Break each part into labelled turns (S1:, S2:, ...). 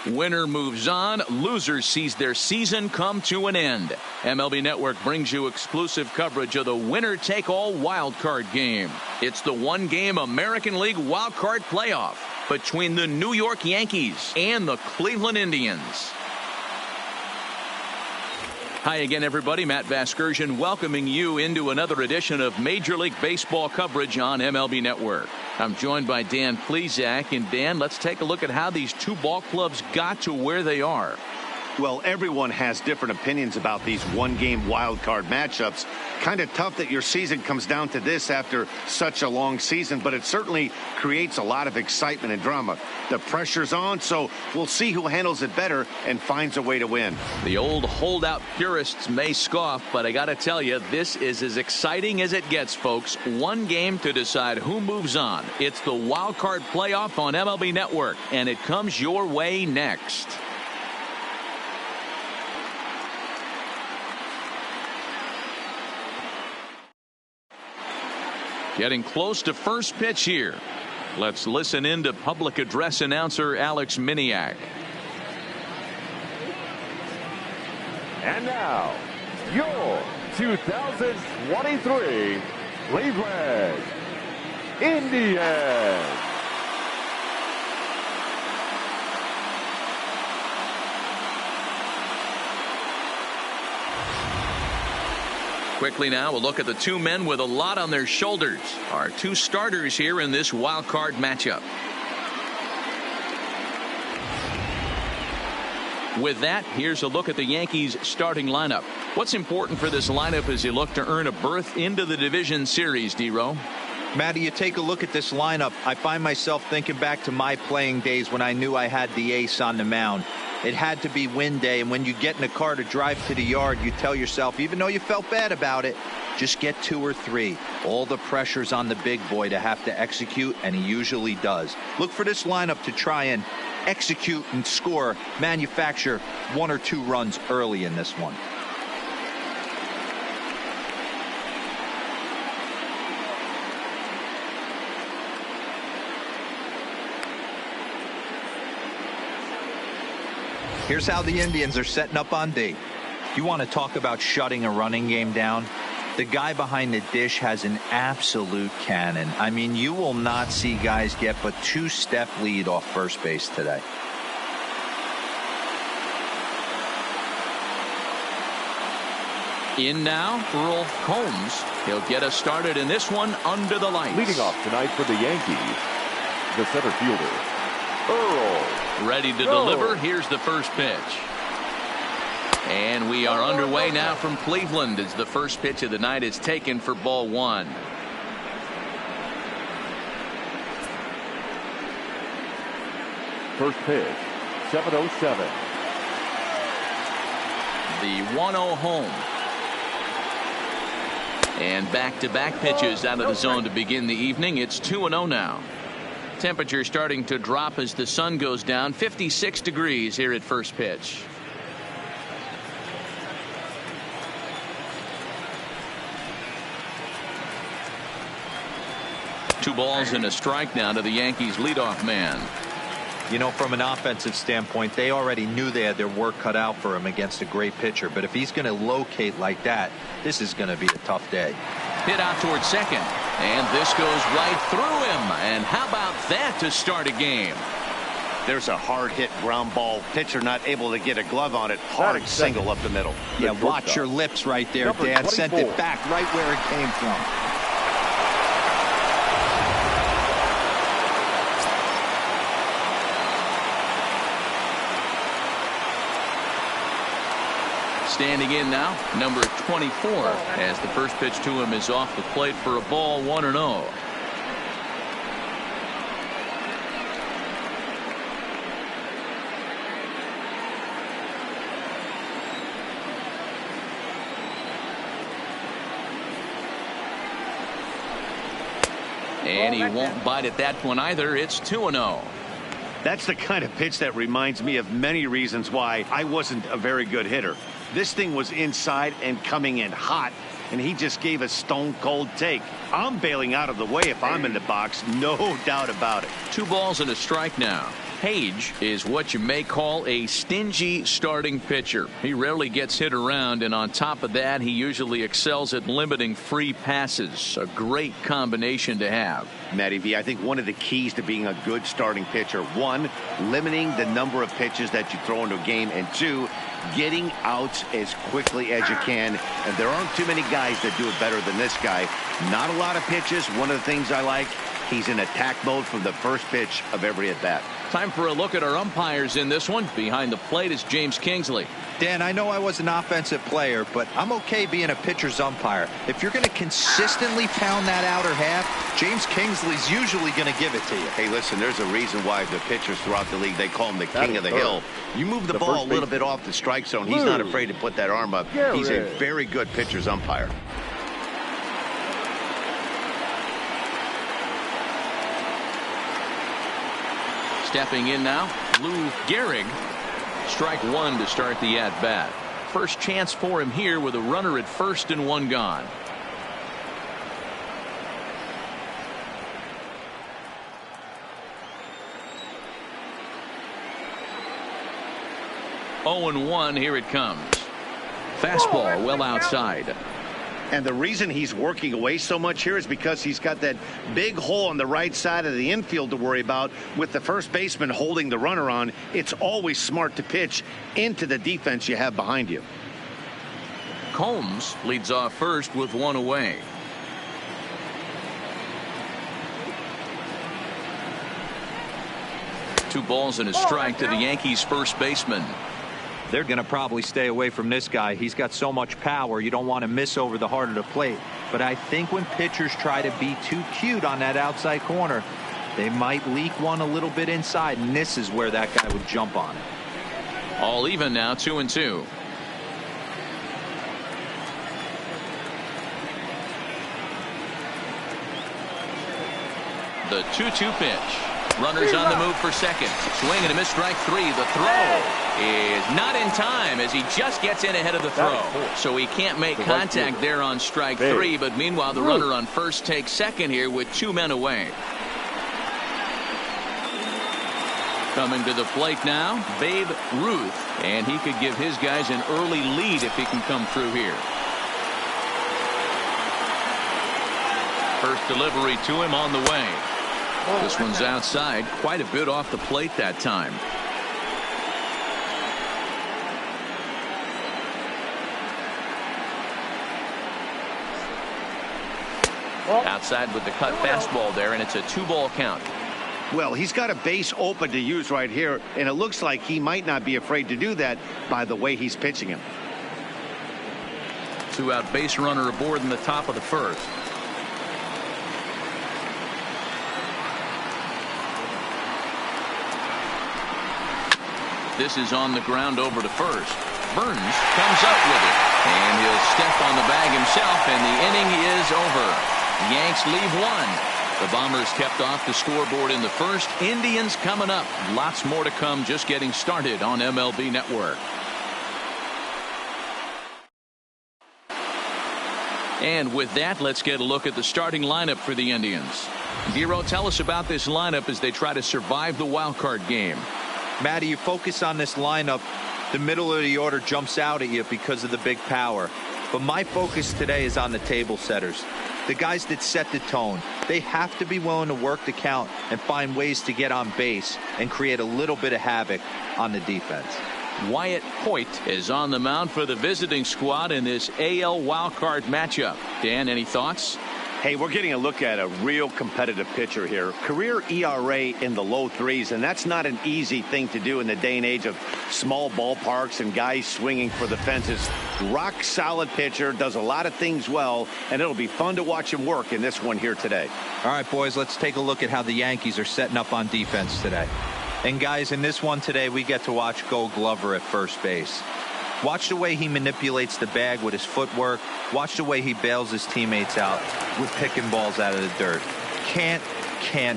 S1: Winner moves on. Loser sees their season come to an end. MLB Network brings you exclusive coverage of the winner-take-all wild card game. It's the one-game American League wild card playoff between the New York Yankees and the Cleveland Indians. Hi again, everybody. Matt Vasgersian welcoming you into another edition of Major League Baseball coverage on MLB Network. I'm joined by Dan Plesac. And Dan, let's take a look at how these two ball clubs got to where they are.
S2: Well, everyone has different opinions about these one-game wild card matchups. Kind of tough that your season comes down to this after such a long season, but it certainly creates a lot of excitement and drama. The pressure's on, so we'll see who handles it better and finds a way to win.
S1: The old holdout purists may scoff, but I got to tell you, this is as exciting as it gets, folks. One game to decide who moves on. It's the wild card playoff on MLB Network, and it comes your way next. Getting close to first pitch here. Let's listen in to public address announcer Alex Miniak.
S3: And now, your 2023 Cleveland Indians.
S1: Quickly now, we'll look at the two men with a lot on their shoulders. Our two starters here in this wild card matchup. With that, here's a look at the Yankees starting lineup. What's important for this lineup as you look to earn a berth into the division series, D-Row?
S4: Matty, you take a look at this lineup. I find myself thinking back to my playing days when I knew I had the ace on the mound. It had to be win day, and when you get in a car to drive to the yard, you tell yourself, even though you felt bad about it, just get 2 or 3. All the pressure's on the big boy to have to execute, and he usually does. Look for this lineup to try and execute and score, manufacture 1 or 2 runs early in this one. Here's how the Indians are setting up on D. You want to talk about shutting a running game down? The guy behind the dish has an absolute cannon. I mean, you will not see guys get but 2-step lead off first base today.
S1: In now, Earl Combs. He'll get us started in this one under the lights.
S3: Leading off tonight for the Yankees, the center fielder, Earl.
S1: Ready to deliver. Here's the first pitch. And we are underway now from Cleveland as the first pitch of the night is taken for ball 1.
S3: First pitch, 7:07.
S1: The 1-0 home. And back-to-back pitches out of the zone to begin the evening. It's 2-0 now. Temperature starting to drop as the sun goes down. 56 degrees here at first pitch. Two balls and a strike now to the Yankees leadoff man.
S4: You know, from an offensive standpoint, they already knew they had their work cut out for him against a great pitcher. But if he's going to locate like that, this is going to be a tough day.
S1: Hit out towards second. And this goes right through him. And how about that to start a game?
S2: There's a hard hit ground ball. Pitcher not able to get a glove on it. Hard single up the middle.
S4: Yeah, watch your lips right there, Dan. Sent it back right where it came from.
S1: Standing in now, number 24, as the first pitch to him is off the plate for a ball, 1-0. And he won't bite at that one either. It's 2-0.
S2: That's the kind of pitch that reminds me of many reasons why I wasn't a very good hitter. This thing was inside and coming in hot, and he just gave a stone-cold take. I'm bailing out of the way if I'm in the box, no doubt about it.
S1: 2 balls and a strike now. Paige is what you may call a stingy starting pitcher. He rarely gets hit around, and on top of that, he usually excels at limiting free passes. A great combination to have.
S2: Matty V, I think one of the keys to being a good starting pitcher, one, limiting the number of pitches that you throw into a game, and two, getting outs as quickly as you can. And there aren't too many guys that do it better than this guy. Not a lot of pitches. One of the things I like, he's in attack mode from the first pitch of every at-bat.
S1: Time for a look at our umpires in this one. Behind the plate is James Kingsley.
S4: Dan, I know I was an offensive player, but I'm okay being a pitcher's umpire. If you're going to consistently pound that outer half, James Kingsley's usually going to give it to you.
S2: Hey, listen, there's a reason why the pitchers throughout the league, they call him the king of the hill. You move the ball a little bit off the strike zone, he's not afraid to put that arm up. He's a very good pitcher's umpire.
S1: Stepping in now, Gehrig. Strike one to start the at-bat. First chance for him here with a runner at first and one gone. Oh and 1, here it comes. Fastball well outside.
S2: And the reason he's working away so much here is because he's got that big hole on the right side of the infield to worry about. With the first baseman holding the runner on, it's always smart to pitch into the defense you have behind you.
S1: Combs leads off first with one away. Two balls and a strike to the Yankees first baseman.
S4: They're going to probably stay away from this guy. He's got so much power, you don't want to miss over the heart of the plate. But I think when pitchers try to be too cute on that outside corner, they might leak one a little bit inside, and this is where that guy would jump on it.
S1: All even now, 2-2. The 2-2 pitch. Runners on the move for second. Swing and a miss, strike three. The throw is not in time as he just gets in ahead of the throw. So he can't make contact there on strike three. But meanwhile, the runner on first takes second here with two men away. Coming to the plate now, Babe Ruth. And he could give his guys an early lead if he can come through here. First delivery to him on the way. This one's outside, quite a bit off the plate that time. Outside with the cut fastball there, and it's a 2-ball count.
S2: Well, he's got a base open to use right here, and it looks like he might not be afraid to do that by the way he's pitching him.
S1: Two-out base runner aboard in the top of the first. This is on the ground over to first. Burns comes up with it, and he'll step on the bag himself, and the inning is over. Yanks leave one. The Bombers kept off the scoreboard in the first. Indians coming up. Lots more to come, just getting started on MLB Network. And with that, let's get a look at the starting lineup for the Indians. Gehrig, tell us about this lineup as they try to survive the wild card game.
S4: Matty, you focus on this lineup, the middle of the order jumps out at you because of the big power. But my focus today is on the table setters, the guys that set the tone. They have to be willing to work the count and find ways to get on base and create a little bit of havoc on the defense.
S1: Wyatt Hoyt is on the mound for the visiting squad in this AL wildcard matchup. Dan, any thoughts?
S2: Hey, we're getting a look at a real competitive pitcher here. Career ERA in the low threes, and that's not an easy thing to do in the day and age of small ballparks and guys swinging for the fences. Rock solid pitcher, does a lot of things well, and it'll be fun to watch him work in this one here today.
S4: All right, boys, let's take a look at how the Yankees are setting up on defense today. And guys, in this one today, we get to watch Gold Glover at first base. Watch the way he manipulates the bag with his footwork. Watch the way he bails his teammates out with picking balls out of the dirt. Can't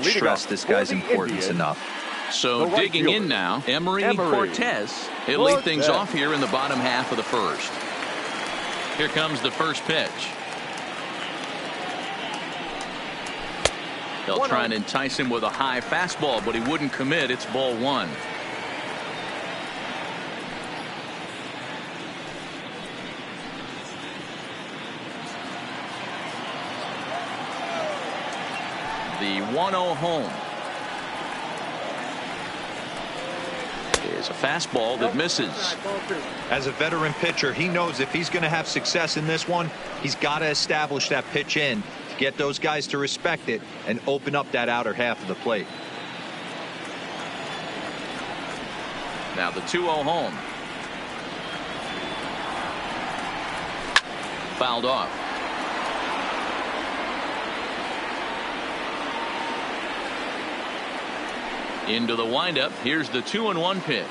S4: stress this guy's importance enough.
S1: So digging in now, Emery Cortez. He'll lead things off here in the bottom half of the first. Here comes the first pitch. They'll try and entice him with a high fastball, but he wouldn't commit. It's ball one. The 1-0 home is a fastball that misses.
S4: As a veteran pitcher, he knows if he's going to have success in this one, he's got to establish that pitch in to get those guys to respect it and open up that outer half of the plate.
S1: Now the 2-0 home. Fouled off. Into the windup. Here's the 2-1 pitch.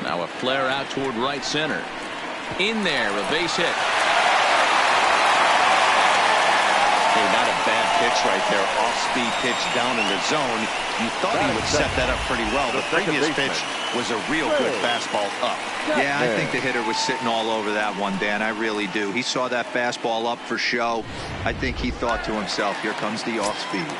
S1: Now a flare out toward right center. In there, a base hit.
S2: Hey, not a bad pitch right there. Off-speed pitch down in the zone. You thought he would set that up pretty well. The previous pitch was a real good fastball up.
S4: Yeah, I think the hitter was sitting all over that one, Dan. I really do. He saw that fastball up for show. I think he thought to himself, here comes the off-speed.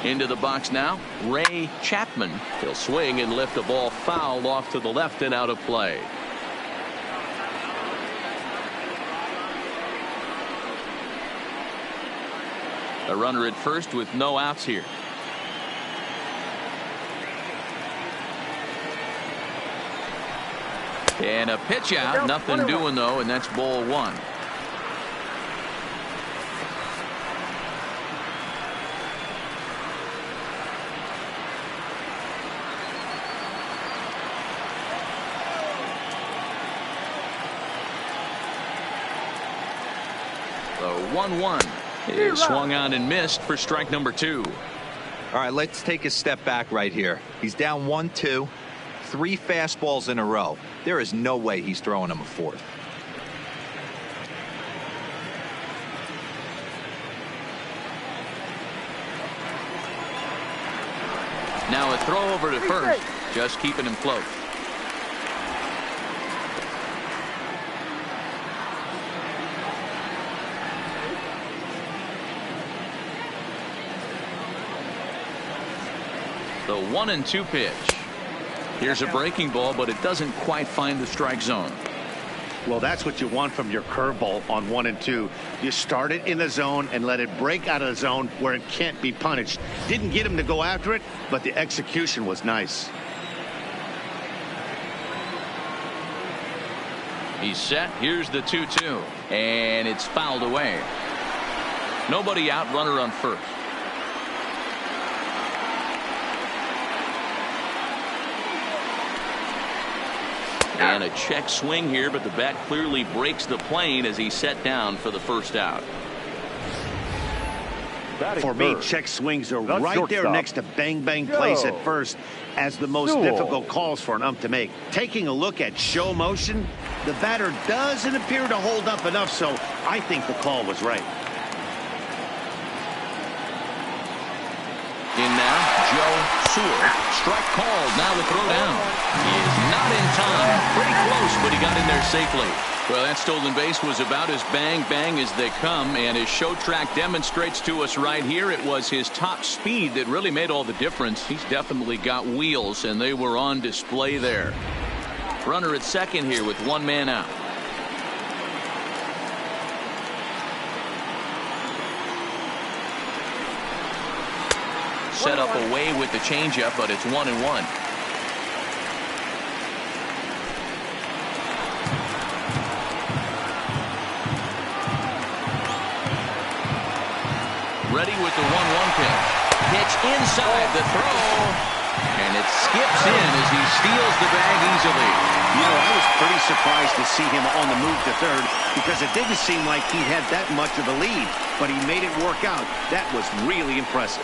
S1: Into the box now, Ray Chapman. He'll swing and lift the ball foul off to the left and out of play. A runner at first with no outs here. And a pitch out, nothing doing though, and that's ball one. The 1-1 is swung on and missed for strike number 2.
S4: All right, let's take a step back right here. He's down 1-2, 3 fastballs in a row. There is no way he's throwing him a fourth.
S1: Now a throw over to first, just keeping him close. The 1-2 pitch. Here's a breaking ball, but it doesn't quite find the strike zone.
S2: Well, that's what you want from your curveball on 1 and 2. You start it in the zone and let it break out of the zone where it can't be punished. Didn't get him to go after it, but the execution was nice.
S1: He's set. Here's the 2-2, and it's fouled away. Nobody out, runner on first. And a check swing here, but the bat clearly breaks the plane as he's set down for the first out.
S2: For me, check swings are right there next to bang-bang plays at first as the most difficult calls for an ump to make. Taking a look at show motion, the batter doesn't appear to hold up enough, so I think the call was right.
S1: In now, Joe Sewell. Strike called. Now the throw down. He is not in time. Pretty close, but he got in there safely. Well, that stolen base was about as bang-bang as they come, and his show track demonstrates to us right here it was his top speed that really made all the difference. He's definitely got wheels, and they were on display there. Runner at second here with one man out. Set up away with the changeup, but it's 1-1. Ready with the 1-1 pitch. Pitch inside the throw, and it skips in as he steals the bag easily.
S2: You know, I was pretty surprised to see him on the move to third because it didn't seem like he had that much of a lead, but he made it work out. That was really impressive.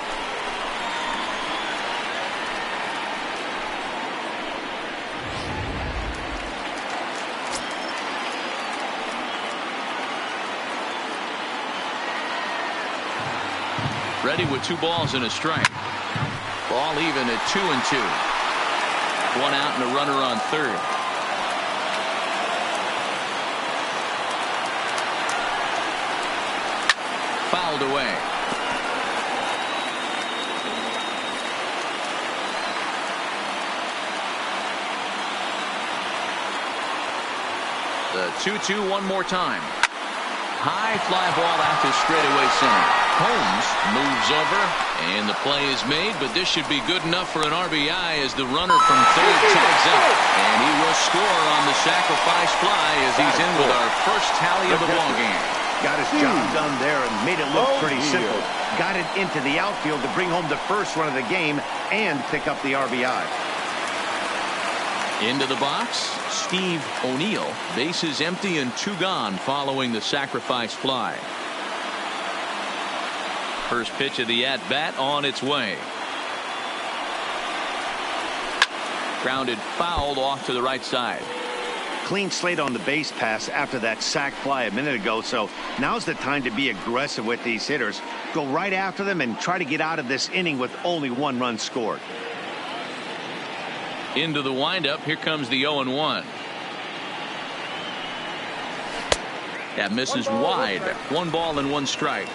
S1: Ready with 2 balls and a strike. Ball even at 2-2. 1 out and a runner on third. fouled away. The 2-2 one more time. High fly ball out to straightaway center. Holmes moves over, and the play is made, but this should be good enough for an RBI as the runner from third tags up. And he will score on the sacrifice fly as he's in with our first tally of the ballgame.
S2: Got his job done there and made it look pretty simple. Got it into the outfield to bring home the first run of the game and pick up the RBI.
S1: Into the box, Steve O'Neill. Bases empty and 2 gone following the sacrifice fly. First pitch of the at-bat on its way. Grounded fouled off to the right side.
S2: Clean slate on the base pass after that sac fly a minute ago, so now's the time to be aggressive with these hitters. Go right after them and try to get out of this inning with only 1 run scored.
S1: Into the windup. Here comes the 0-1. That misses wide. 1 ball and 1 strike.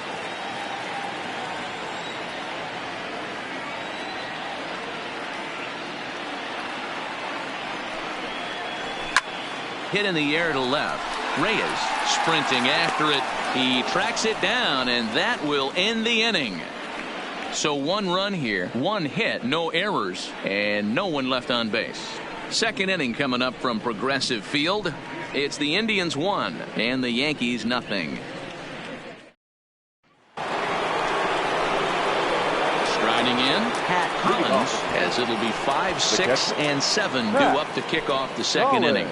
S1: Hit in the air to left. Reyes sprinting after it. He tracks it down, and that will end the inning. So 1 run here, 1 hit, no errors, and no one left on base. Second inning coming up from Progressive Field. It's the Indians 1 and the Yankees nothing. Striding in, Pat Collins, as it'll be 5, 6, and 7 due up to kick off the second inning.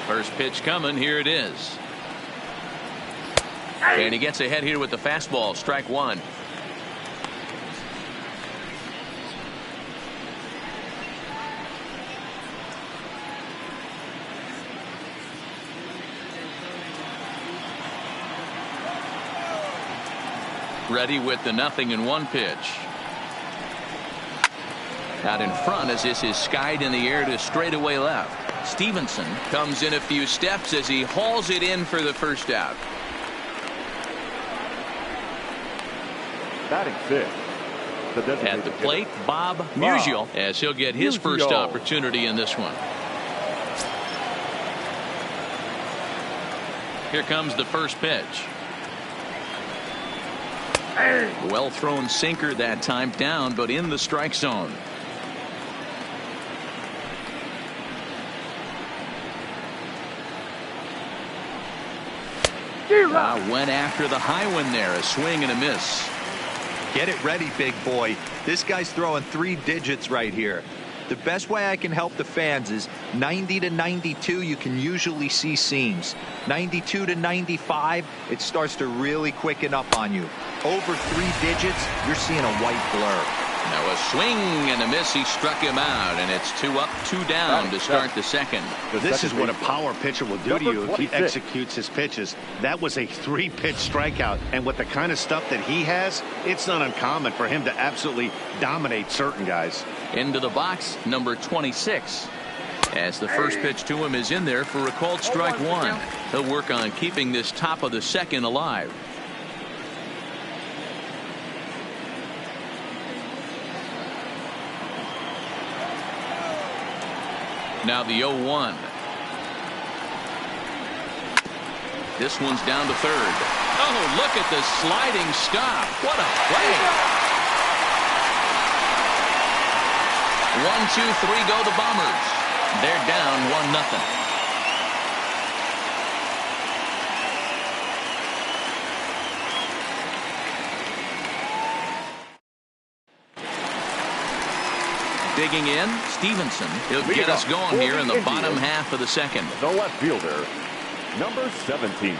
S1: First pitch coming. Here it is. And he gets ahead here with the fastball. Strike 1. Ready with the 0-1 pitch. Out in front as this is skied in the air to straightaway left. Stevenson comes in a few steps as he hauls it in for the first out.
S3: Batting 5th.
S1: At the plate, Bob Musial, as he'll get his first opportunity in this one. Here comes the first pitch. Well thrown sinker that time, down but in the strike zone. Went after the high one there. A swing and a miss.
S4: Get it ready, big boy. This guy's throwing 3 digits right here. The best way I can help the fans is 90 to 92. You can usually see seams. 92 to 95, it starts to really quicken up on you. Over 3 digits, you're seeing a white blur.
S1: Now a swing and a miss. He struck him out, and it's 2 up, 2 down to start the second.
S2: This is what a power pitcher will do to you if he executes his pitches. That was a 3-pitch strikeout, and with the kind of stuff that he has, it's not uncommon for him to absolutely dominate certain guys.
S1: Into the box, number 26. As the first pitch to him is in there for a called strike 1. He'll work on keeping this top of the second alive. Now the 0-1. This one's down to third. Oh, look at the sliding stop. What a play. 1, 2, 3 go the Bombers. They're down 1-0. Digging in, Stevenson. He'll get us going here in the bottom half of the second.
S3: The left fielder, number 17.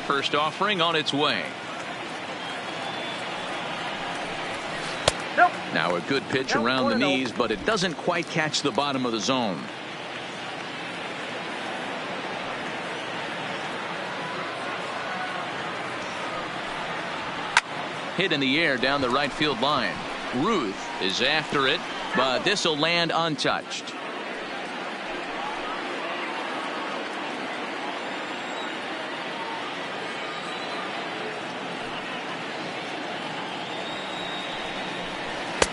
S1: First offering on its way. Now a good pitch around the knees, but it doesn't quite catch the bottom of the zone. hit in the air down the right field line. Ruth is after it, but this will land untouched.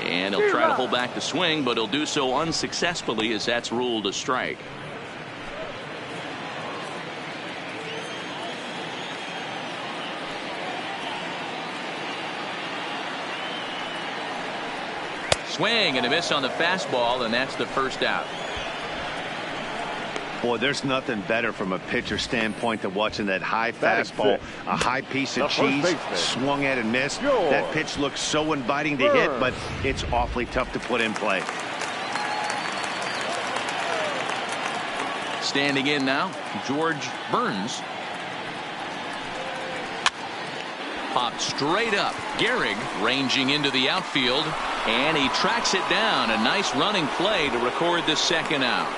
S1: And he'll try to hold back the swing, but he'll do so unsuccessfully as that's ruled a strike. Swing and a miss on the fastball, and that's the first out.
S2: Boy, there's nothing better from a pitcher standpoint than watching that high fastball, a high piece of cheese, swung at and missed. That pitch looks so inviting to hit, but it's awfully tough to put in play.
S1: Standing in now, George Burns. Popped straight up. Gehrig ranging into the outfield, and he tracks it down. A nice running play to record the second out.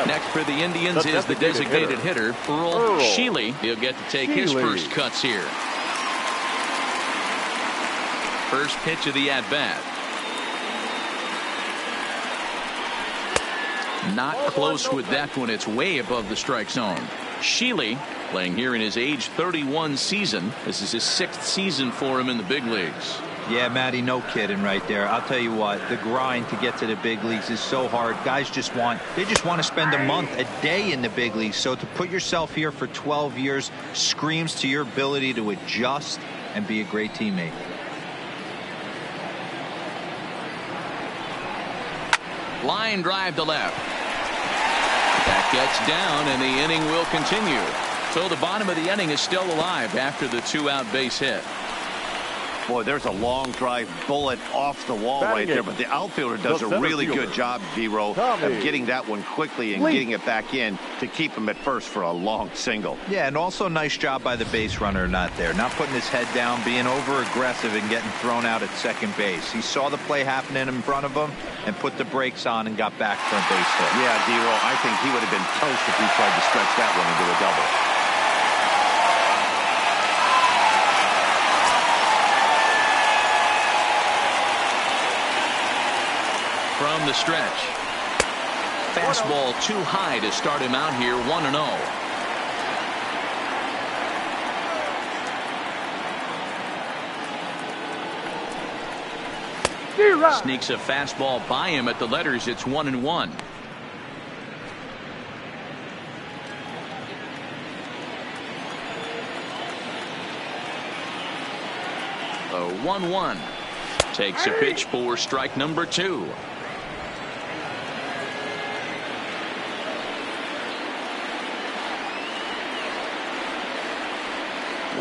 S1: Next for the Indians is the designated hitter, Earl Gehrig. He'll get to take his first cuts here. First pitch of the at-bat. Not close with that one. It's way above the strike zone. Gehrig playing here in his age 31 season. This is his 6th season for him in the big leagues.
S4: Yeah, Matty, no kidding right there. I'll tell you what, the grind to get to the big leagues is so hard. Guys just want to spend a month, a day in the big leagues. So to put yourself here for 12 years screams to your ability to adjust and be a great teammate.
S1: Line drive to left. That gets down, and the inning will continue. So the bottom of the inning is still alive after the 2-out base hit.
S2: Boy, there's a long drive bullet off the wall right there, but the outfielder does a really good job, Vero, of getting that one quickly and getting it back in to keep him at first for a long single.
S4: Yeah, and also nice job by the base runner not putting his head down, being over aggressive and getting thrown out at second base. He saw the play happening in front of him and put the brakes on and got back for a base hit.
S2: Yeah, Vero, I think he would have been toast if he tried to stretch that one into a double.
S1: From the stretch. Fastball too high to start him out here, 1-0. Sneaks a fastball by him at the letters. It's 1-1. A 1-1. Takes a pitch for strike number 2.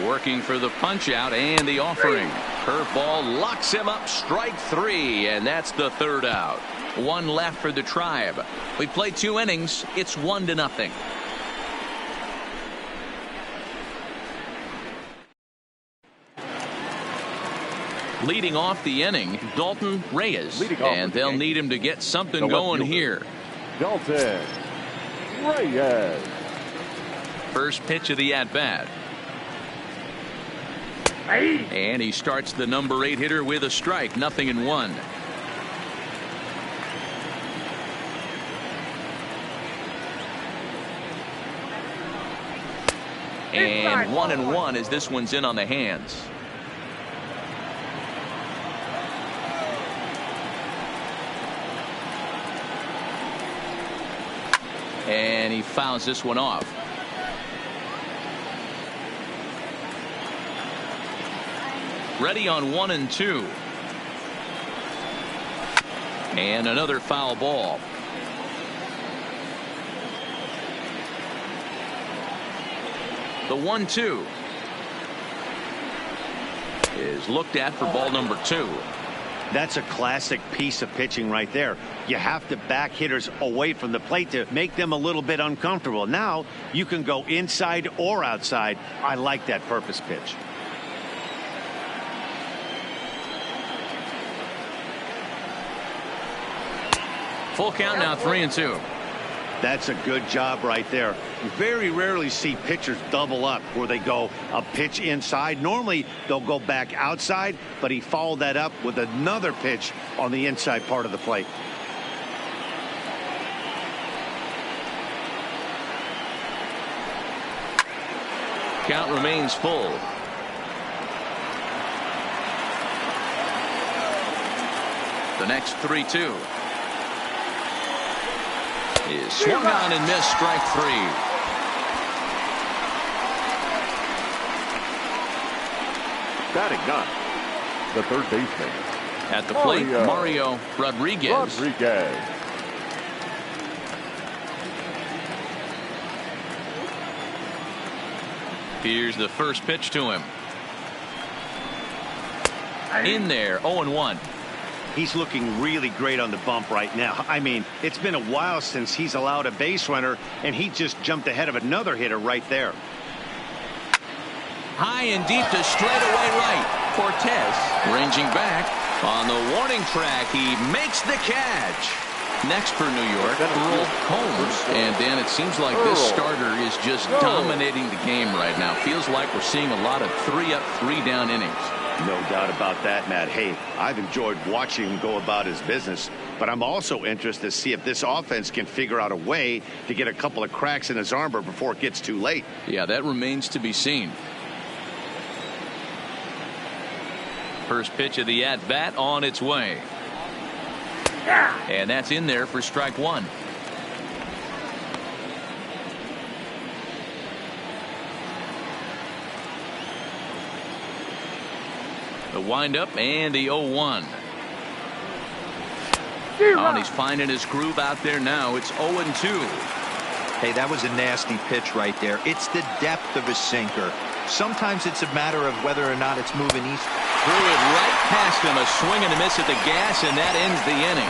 S1: Working for the punch out and the offering. Curveball locks him up, strike 3, and that's the 3rd out. 1 left for the Tribe. We played 2 innings. It's 1-0. Leading off the inning, Dalton Reyes, and they'll need him to get something going here.
S3: Dalton Reyes.
S1: First pitch of the at-bat. And he starts the number 8 hitter with a strike, 0-1. And 1-1 as this one's in on the hands. And he fouls this one off. Ready on 1-2. And another foul ball. The 1-2 is looked at for ball number 2.
S2: That's a classic piece of pitching right there. You have to back hitters away from the plate to make them a little bit uncomfortable. Now you can go inside or outside. I like that purpose pitch.
S1: Full count now, 3-2.
S2: That's a good job right there. You very rarely see pitchers double up where they go a pitch inside. Normally they'll go back outside, but he followed that up with another pitch on the inside part of the plate.
S1: Count remains full. The next 3-2 is swung on and missed, strike 3.
S3: Batting ninth, the third baseman.
S1: At the plate, Mario Rodriguez. Here's the first pitch to him. In there, 0-1.
S2: He's looking really great on the bump right now. I mean, it's been a while since he's allowed a base runner, and he just jumped ahead of another hitter right there.
S1: High and deep to straightaway right. Cortez ranging back on the warning track. He makes the catch. Next for New York, Earl Holmes. And Dan, it seems like this starter is just dominating the game right now. Feels like we're seeing a lot of 3-up, 3-down innings.
S2: No doubt about that, Matt. Hey, I've enjoyed watching him go about his business, but I'm also interested to see if this offense can figure out a way to get a couple of cracks in his armor before it gets too late.
S1: Yeah, that remains to be seen. First pitch of the at-bat on its way. And that's in there for strike 1. The windup and the 0-1. Oh, and he's finding his groove out there now. It's 0-2.
S4: Hey, that was a nasty pitch right there. It's the depth of a sinker. Sometimes it's a matter of whether or not it's moving east.
S1: Threw it right past him. A swing and a miss at the gas, and that ends the inning.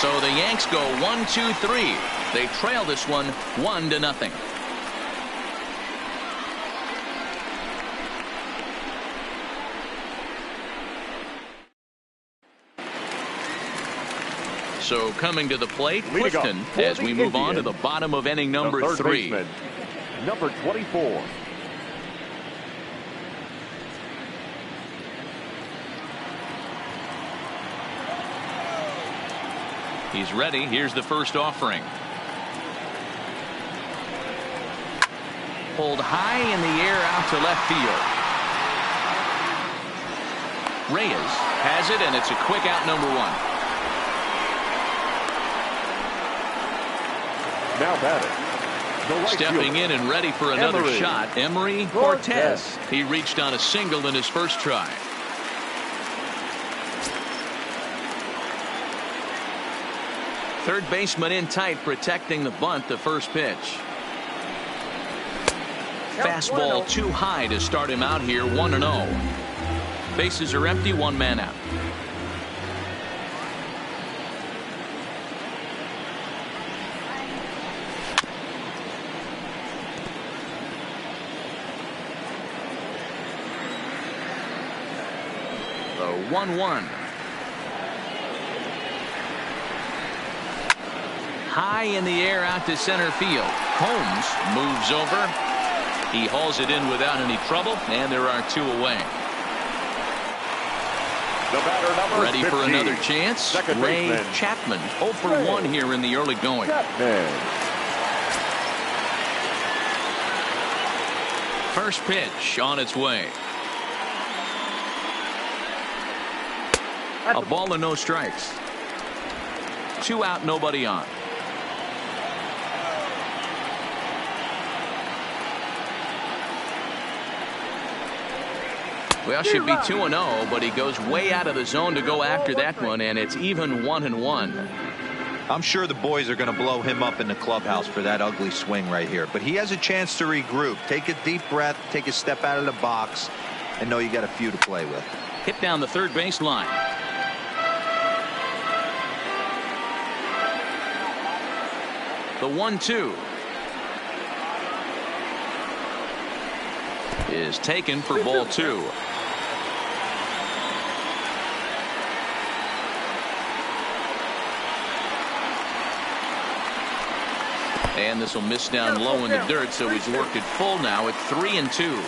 S1: So the Yanks go 1-2-3. They trail this one 1-0. So coming to the plate, Clifton, as we move on to the bottom of inning number 3.
S3: Baseman, number 24.
S1: He's ready. Here's the first offering. Pulled high in the air out to left field. Reyes has it, and it's a quick out, number 1.
S3: Now batting, the right
S1: Stepping
S3: fielder,
S1: in and ready for another
S3: Emery
S1: shot, Emery Cortez. He reached on a single in his first try. Third baseman in tight, protecting the bunt. The first pitch. Fastball too high to start him out here. 1-0. Bases are empty. 1 man out. The 1-1. High in the air out to center field. Holmes moves over. He hauls it in without any trouble, and there are 2 away.
S3: The batter, number
S1: Ready
S3: 15.
S1: for another chance.
S3: Second
S1: Ray
S3: baseman,
S1: Chapman, 0 for 1 here in the early going.
S3: Chapman.
S1: First pitch on its way. A ball and no strikes. 2 out, nobody on. Well, should be 2-0, but he goes way out of the zone to go after that one, and it's even 1-1.
S4: I'm sure the boys are going to blow him up in the clubhouse for that ugly swing right here. But he has a chance to regroup. Take a deep breath, take a step out of the box, and know you got a few to play with.
S1: Hit down the third base line. The 1-2 is taken for ball 2. And this will miss down low in the dirt, so he's worked it full now at 3-2.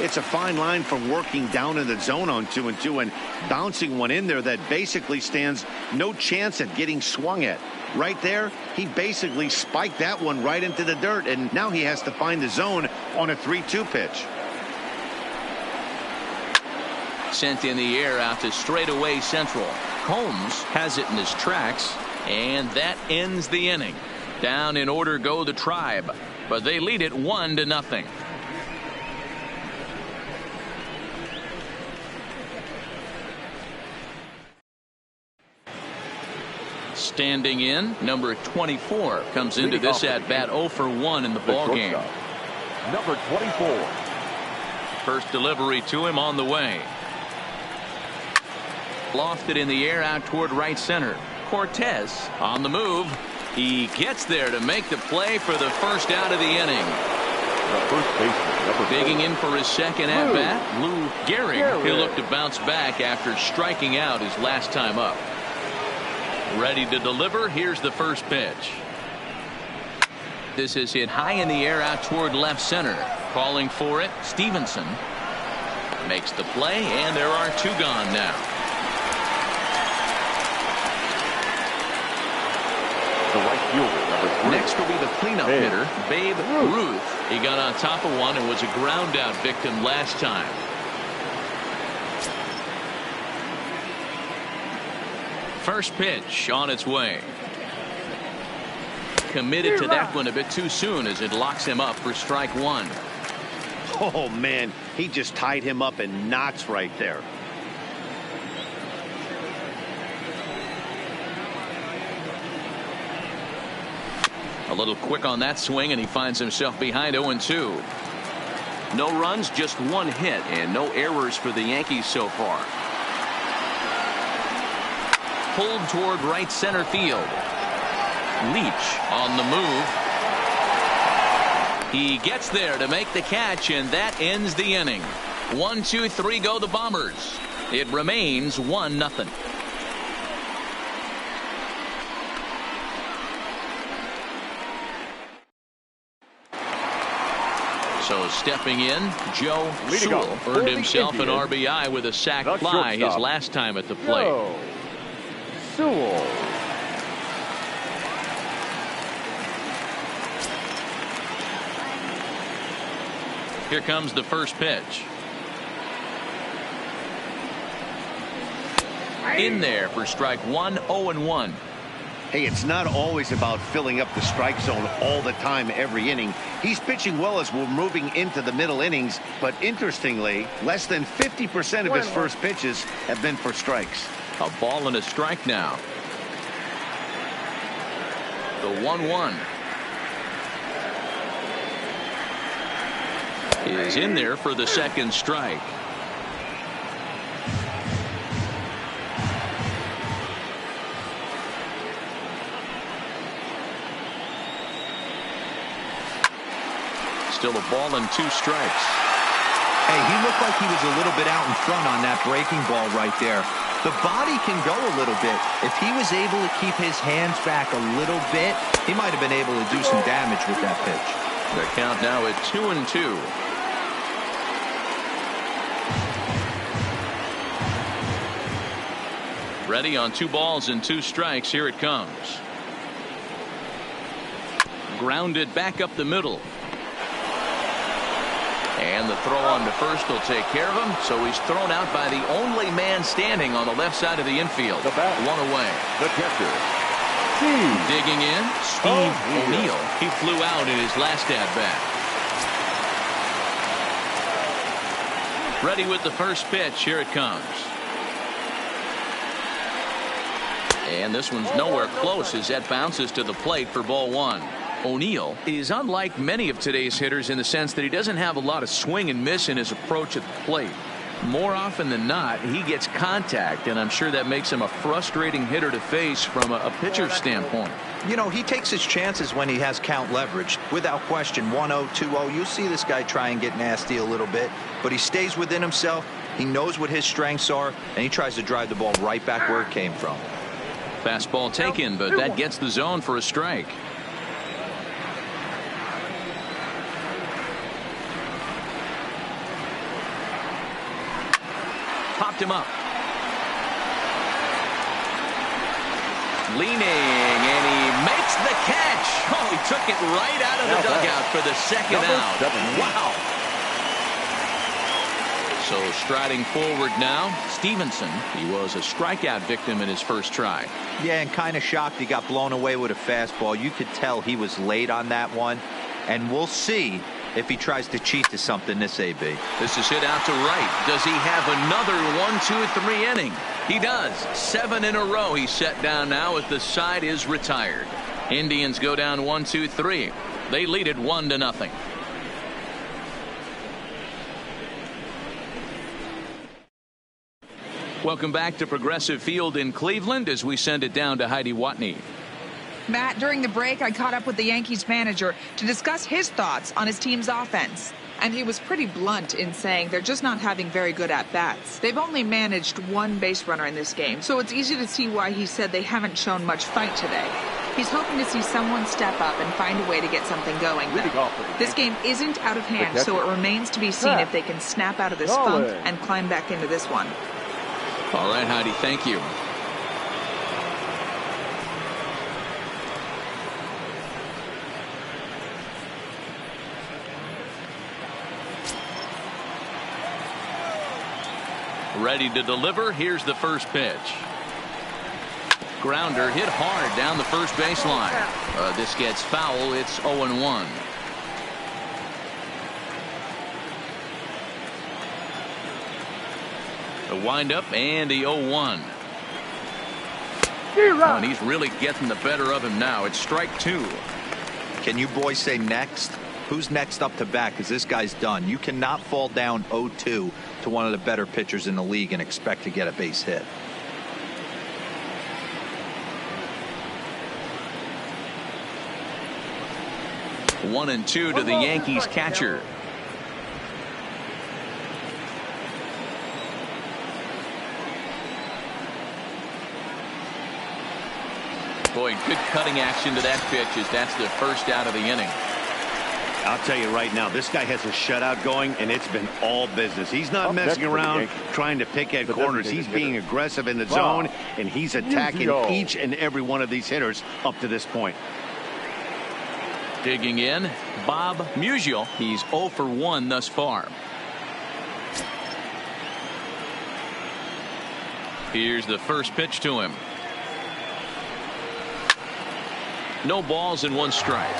S2: It's a fine line from working down in the zone on 2-2 and bouncing one in there that basically stands no chance at getting swung at. Right there, he basically spiked that one right into the dirt, and now he has to find the zone on a 3-2 pitch.
S1: Sent in the air out to straightaway central. Combs has it in his tracks, and that ends the inning. Down in order go the Tribe, but they lead it 1-0. Standing in, number 24 comes into this at bat 0 for 1 in the ball game.
S3: Number 24.
S1: First delivery to him on the way. Lofted in the air out toward right center. Cortez on the move. He gets there to make the play for the first out of the inning.
S3: The first baseman, number 4.
S1: Digging in for his second at bat, Gehrig. He'll look to bounce back after striking out his last time up. Ready to deliver. Here's the first pitch. This is hit high in the air out toward left center. Calling for it, Stevenson makes the play, and there are 2 gone now.
S3: The right fielder, number 3.
S1: Next will be the cleanup hitter, Babe Ruth. He got on top of one and was a ground out victim last time. First pitch on its way. Committed to that one a bit too soon as it locks him up for strike 1.
S2: Oh, man, he just tied him up in knots right there.
S1: A little quick on that swing, and he finds himself behind 0-2. No runs, just 1 hit, and no errors for the Yankees so far. Pulled toward right center field. Leach on the move. He gets there to make the catch, and that ends the inning. 1, 2, 3 go the Bombers. It remains 1-0. So stepping in, Joe Sewell earned himself an RBI with a sac fly his last time at the plate.
S3: Sewell.
S1: Here comes the first pitch. In there for strike 1, 0-1.
S2: Hey, it's not always about filling up the strike zone all the time every inning. He's pitching well as we're moving into the middle innings, but interestingly, less than 50% of his first pitches have been for strikes.
S1: A ball and a strike now. The 1-1 is in there for the second strike. Still a ball and 2 strikes.
S4: Hey, he looked like he was a little bit out in front on that breaking ball right there. The body can go a little bit. If he was able to keep his hands back a little bit, he might have been able to do some damage with that pitch.
S1: The count now at 2-2. Ready on 2 balls and 2 strikes. Here it comes. Grounded back up the middle. And the throw on to first will take care of him. So he's thrown out by the only man standing on the left side of the infield.
S3: The bat.
S1: 1 away.
S3: The catcher.
S1: Digging in, Steve O'Neill. He flew out in his last at bat. Ready with the first pitch. Here it comes. And this one's nowhere close as that bounces to the plate for ball 1. O'Neill is unlike many of today's hitters in the sense that he doesn't have a lot of swing and miss in his approach at the plate. More often than not, he gets contact, and I'm sure that makes him a frustrating hitter to face from a pitcher's standpoint.
S4: You know, he takes his chances when he has count leverage. Without question, 1-0, 2-0, you'll see this guy try and get nasty a little bit, but he stays within himself. He knows what his strengths are, and he tries to drive the ball right back where it came from.
S1: Fastball taken, but that gets the zone for a strike. walked him up. Leaning, and he makes the catch. Oh, he took it right out of the dugout for the second out. Wow. So striding forward now, Stevenson. He was a strikeout victim in his first try.
S4: Yeah, and kind of shocked he got blown away with a fastball. You could tell he was late on that one. And we'll see if he tries to cheat to something this AB.
S1: This is hit out to right. Does he have another 1, 2, 3 inning? He does. 7 in a row he's set down now as the side is retired. Indians go down 1, 2, 3. They lead it 1-0. Welcome back to Progressive Field in Cleveland as we send it down to Heidi Watney.
S5: Matt, during the break, I caught up with the Yankees manager to discuss his thoughts on his team's offense. And he was pretty blunt in saying they're just not having very good at-bats. They've only managed one base runner in this game, so it's easy to see why he said they haven't shown much fight today. He's hoping to see someone step up and find a way to get something going, though. This game isn't out of hand, so it remains to be seen if they can snap out of this funk and climb back into this one.
S1: All right, Heidi, thank you. Ready to deliver. Here's the first pitch. Grounder hit hard down the first baseline. This gets foul. It's 0-1. The windup and the 0-1. Oh, and he's really getting the better of him now. It's strike 2.
S4: Can you boys say next? Who's next up to bat? Because this guy's done. You cannot fall down 0-2 to one of the better pitchers in the league and expect to get a base hit.
S1: One and 2 to the Yankees catcher. Boy, good cutting action to that pitch as that's the first out of the inning.
S2: I'll tell you right now, this guy has a shutout going, and it's been all business. He's not messing around trying to pick at corners. He's being aggressive in the zone, and he's attacking each and every one of these hitters up to this point.
S1: Digging in, Bob Musial. He's 0 for 1 thus far. Here's the first pitch to him. No balls and 1 strike.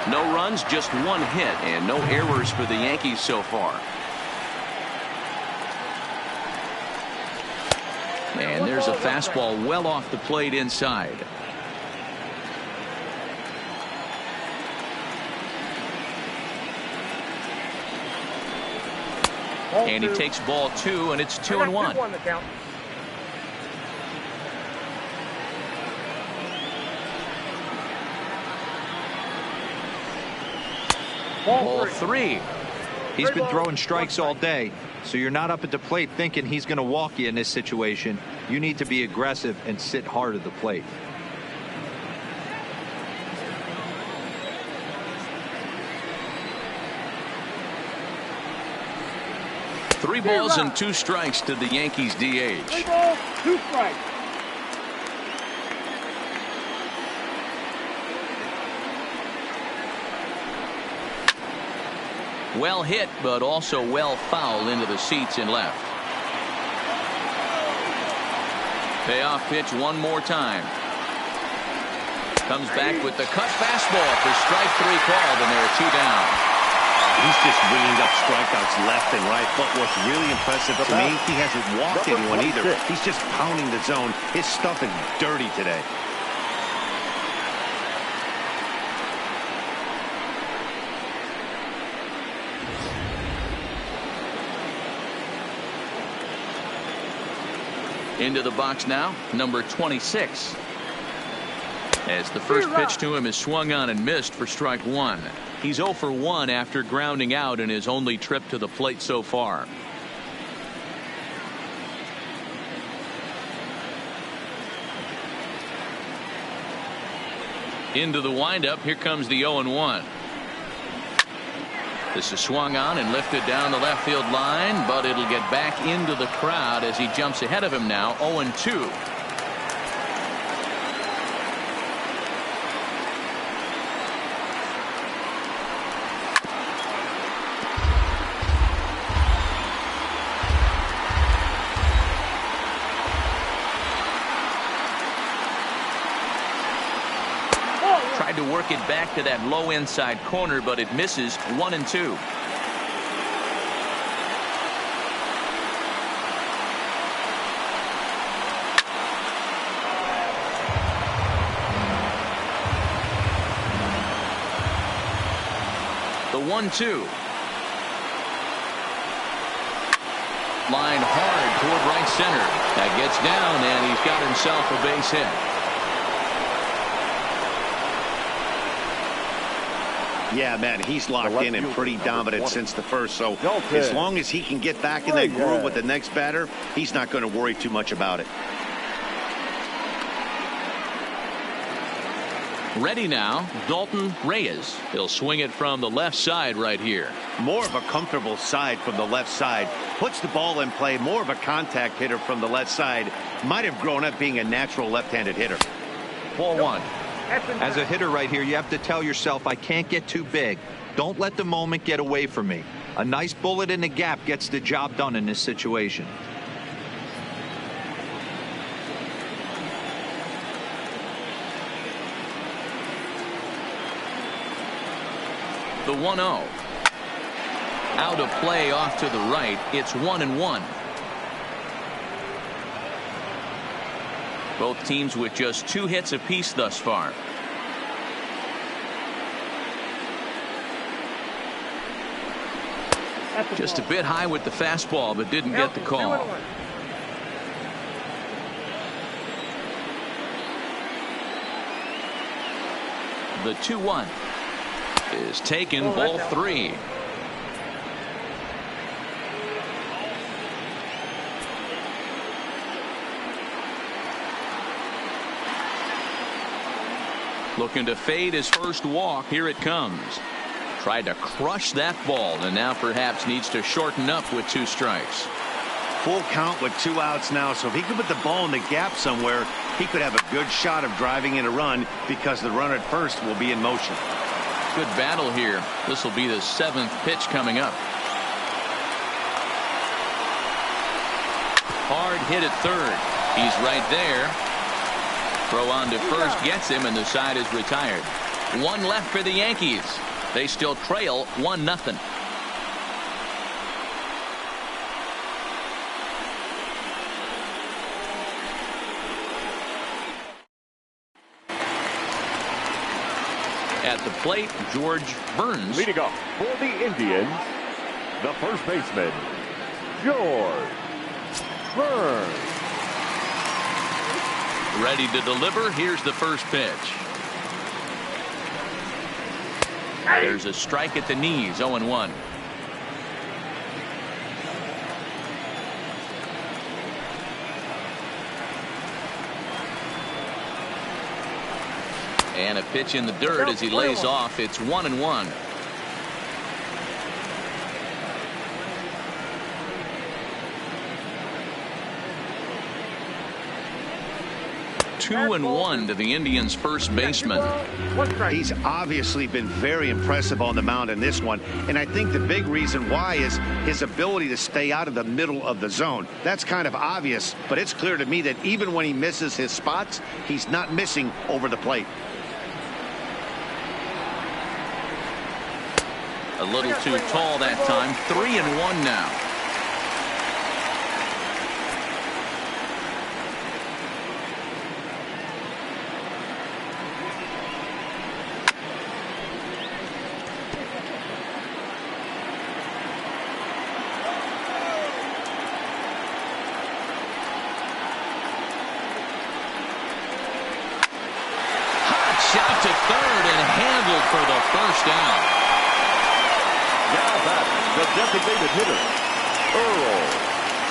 S1: No runs, just 1 hit, and no errors for the Yankees so far. And there's a fastball well off the plate inside. And he takes ball 2, and it's 2-1. Ball 3.
S4: He's been throwing strikes all day, so you're not up at the plate thinking he's going to walk you in this situation. You need to be aggressive and sit hard at the plate.
S1: Three balls and 2 strikes to the Yankees DH.
S6: 3 balls, 2 strikes.
S1: Well hit, but also well fouled into the seats in left. Payoff pitch one more time. Comes back with the cut fastball for strike 3 called, and there are 2 down.
S2: He's just ringing up strikeouts left and right. But what's really impressive to me, he hasn't walked anyone either. He's just pounding the zone. His stuff is dirty today.
S1: Into the box now, number 26. As the first pitch to him is swung on and missed for strike 1. He's 0 for 1 after grounding out in his only trip to the plate so far. Into the windup. Here comes the 0-1. This is swung on and lifted down the left field line, but it'll get back into the crowd as he jumps ahead of him now, 0-2. Tried to work it back to that low inside corner, but it misses. 1-2. The 1-2. Line hard toward right center. That gets down, and he's got himself a base hit.
S2: Yeah, man, he's locked in and pretty dominant since the first. So as long as he can get back in that groove with the next batter, he's not going to worry too much about it.
S1: Ready now, Dalton Reyes. He'll swing it from the left side right here.
S2: More of a comfortable side from the left side. Puts the ball in play. More of a contact hitter from the left side. Might have grown up being a natural left-handed hitter.
S1: 4-1.
S4: As a hitter right here, you have to tell yourself, I can't get too big. Don't let the moment get away from me. A nice bullet in the gap gets the job done in this situation.
S1: The 1-0. Out of play off to the right. It's 1-1. Both teams with just 2 hits apiece thus far. Just a bit high with the fastball, but didn't get the call. The 2-1 is taken, ball 3. Looking to fade his first walk. Here it comes. Tried to crush that ball, and now perhaps needs to shorten up with 2 strikes.
S2: Full count with 2 outs now, so if he could put the ball in the gap somewhere, he could have a good shot of driving in a run because the runner at first will be in motion.
S1: Good battle here. This will be the 7th pitch coming up. Hard hit at third. He's right there. Throw on to first gets him, and the side is retired. 1 left for the Yankees. They still trail 1-0. At the plate, George Burns.
S3: Leading off for the Indians, the first baseman, George Burns.
S1: Ready to deliver. Here's the first pitch. There's a strike at the knees. 0-1. And a pitch in the dirt as he lays off. It's 1-1. Two and 1 to the Indians' first baseman.
S2: He's obviously been very impressive on the mound in this one, and I think the big reason why is his ability to stay out of the middle of the zone. That's kind of obvious, but it's clear to me that even when he misses his spots, he's not missing over the plate.
S1: A little too tall that time. 3-1 now. Shot to third and handled for the first out.
S3: Now back, the designated hitter, Earl.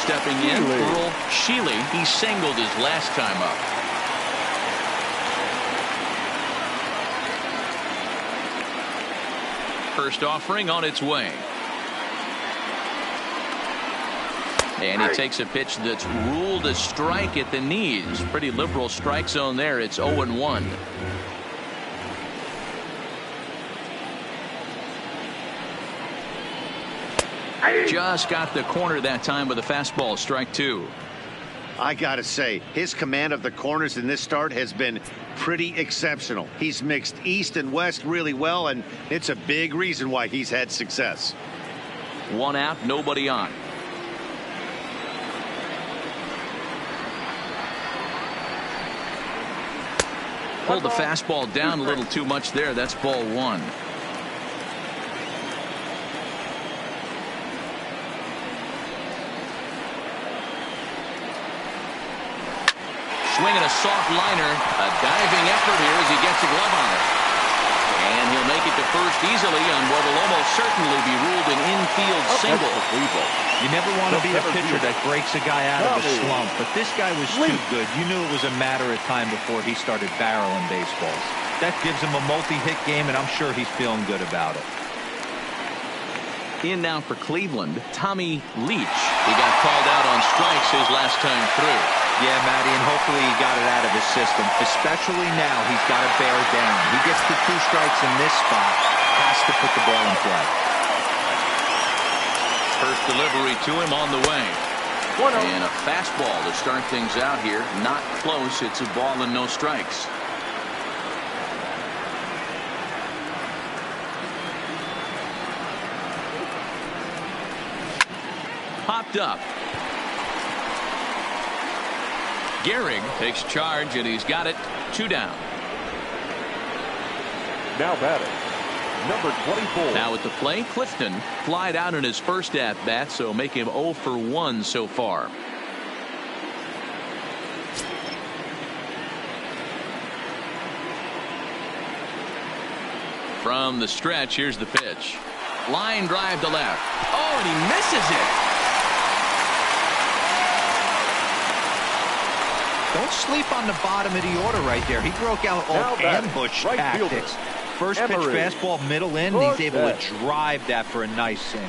S1: Stepping in, Earl Sheely. He singled his last time up. First offering on its way. And he takes a pitch that's ruled a strike at the knees. Pretty liberal strike zone there. It's 0-1. Just got the corner that time with a fastball. Strike 2.
S2: I gotta say, his command of the corners in this start has been pretty exceptional. He's mixed east and west really well, and it's a big reason why he's had success.
S1: 1 out, nobody on. Pulled the fastball down a little too much there. That's ball 1. Swinging a soft liner. A diving effort here as he gets a glove on it. And he'll make it to first easily on what will almost certainly be ruled an infield single.
S4: You never want to be a pitcher that breaks a guy out of a slump, but this guy was too good. You knew it was a matter of time before he started barreling baseballs. That gives him a multi-hit game, and I'm sure he's feeling good about it.
S1: In now for Cleveland, Tommy Leach. He got called out on strikes his last time through.
S4: Yeah, Matty, and hopefully he got it out of his system. Especially now, he's got to bear down. He gets the 2 strikes in this spot, has to put the ball in play.
S1: First delivery to him on the way. And a fastball to start things out here. Not close. It's a ball and no strikes. Popped up. Gehrig takes charge, and he's got it. 2 down.
S3: Now batting, number 24.
S1: Now at the plate, Clifton flied out in his first at bat, so make him 0 for 1 so far. From the stretch, here's the pitch. Line drive to left. Oh, and he misses it.
S4: Don't sleep on the bottom of the order right there. He broke out all ambush tactics. First pitch fastball middle in, and he's able to drive that for a nice single.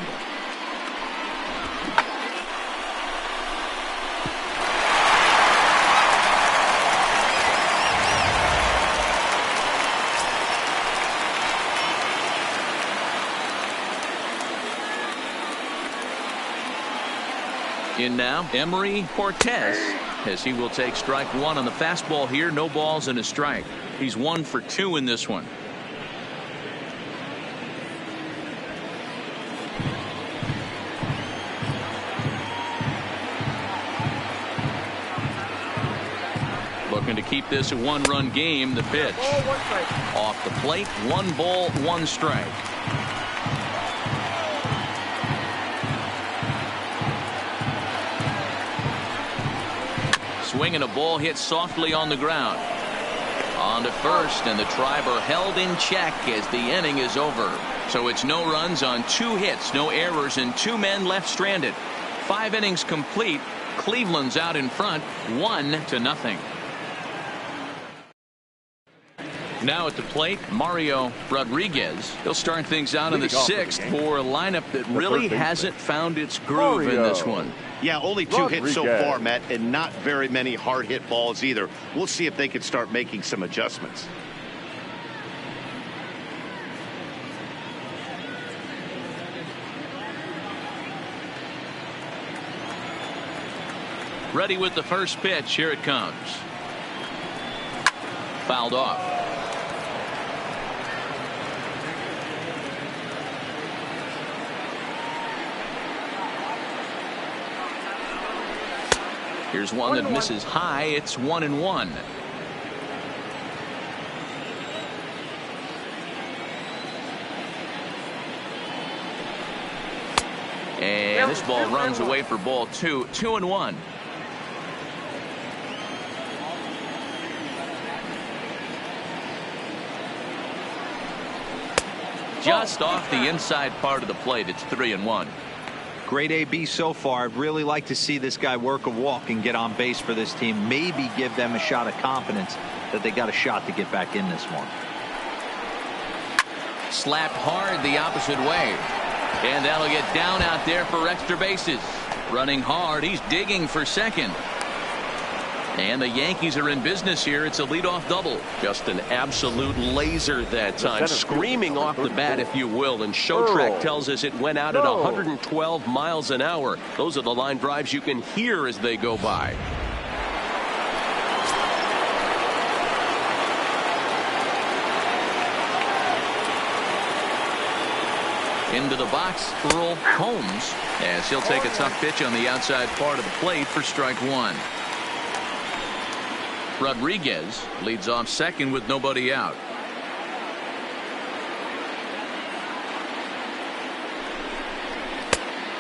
S1: In now, Emery Cortez, as he will take strike 1 on the fastball here. No balls and a strike. He's 1 for 2 in this one. Looking to keep this a 1-run game. The pitch. Off the plate. 1 ball, 1 strike. Swinging a ball hit softly on the ground. On to first, and the Triber held in check as the inning is over. So it's no runs on 2 hits, no errors, and 2 men left stranded. 5 innings complete. Cleveland's out in front, 1-0. Now at the plate, Mario Rodriguez. He'll start things out in the 6th for a lineup that really hasn't found its groove in this one.
S2: Yeah, only 2 hits so far, Matt, and not very many hard hit balls either. We'll see if they can start making some adjustments.
S1: Ready with the first pitch. Here it comes. Fouled off. Here's one that misses high. It's 1-1. And this ball runs away for ball 2. 2-1. Just off the inside part of the plate. It's 3-1.
S4: Great AB so far. I'd really like to see this guy work a walk and get on base for this team. Maybe give them a shot of confidence that they got a shot to get back in this one.
S1: Slapped hard the opposite way. And that'll get down out there for extra bases. Running hard. He's digging for second. And the Yankees are in business here. It's a leadoff double.
S6: Just an absolute laser that time. Screaming off the bat, if you will. And Show Track tells us it went out at 112 miles an hour. Those are the line drives you can hear as they go by.
S1: Into the box, Earl Holmes, as he'll take a tough pitch on the outside part of the plate for strike one. Rodriguez leads off second with nobody out.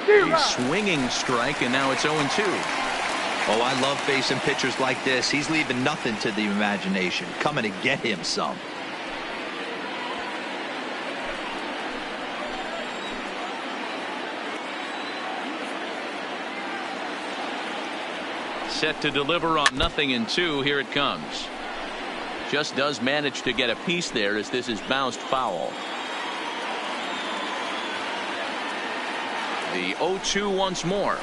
S1: A swinging strike, and now it's 0-2.
S4: Oh, I love facing pitchers like this. He's leaving nothing to the imagination. Coming to get him some.
S1: Set to deliver on 0-2. Here it comes. Just does manage to get a piece there as this is bounced foul. The 0-2 once more.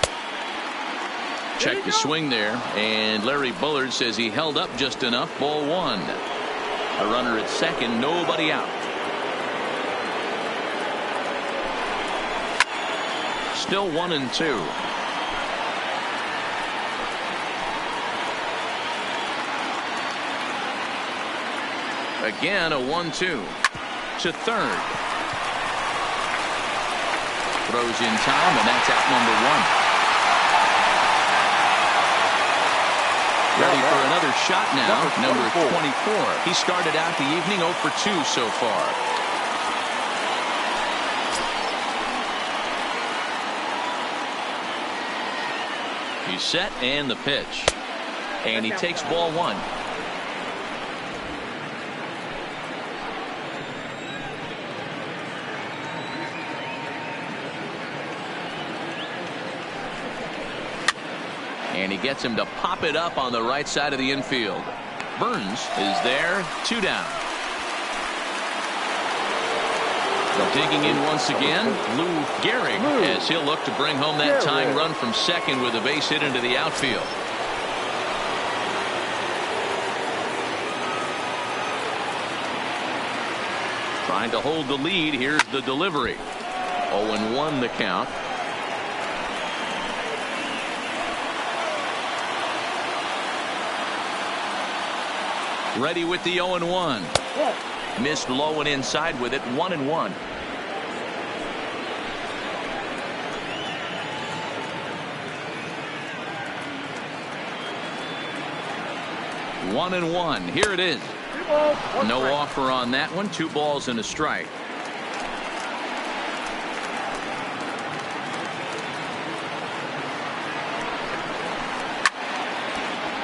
S1: Check the swing there, and Larry Bullard says he held up just enough. Ball one. A runner at second, nobody out. Still 1-2. Again, a 1-2 to third. Throws in time, and that's out number one. Ready for another shot now, number 24. He started out the evening 0 for 2 so far. He's set, and the pitch. And he takes ball one. And he gets him to pop it up on the right side of the infield. Burns is there, 2 down. Digging in once again, Lou Gehrig, as he'll look to bring home that tying run from second with a base hit into the outfield. Trying to hold the lead. Here's the delivery. 0-1 the count. Ready with the 0-1. Missed low and inside with it. 1-1. One and one. Here it is. No offer on that one. 2 balls and a strike.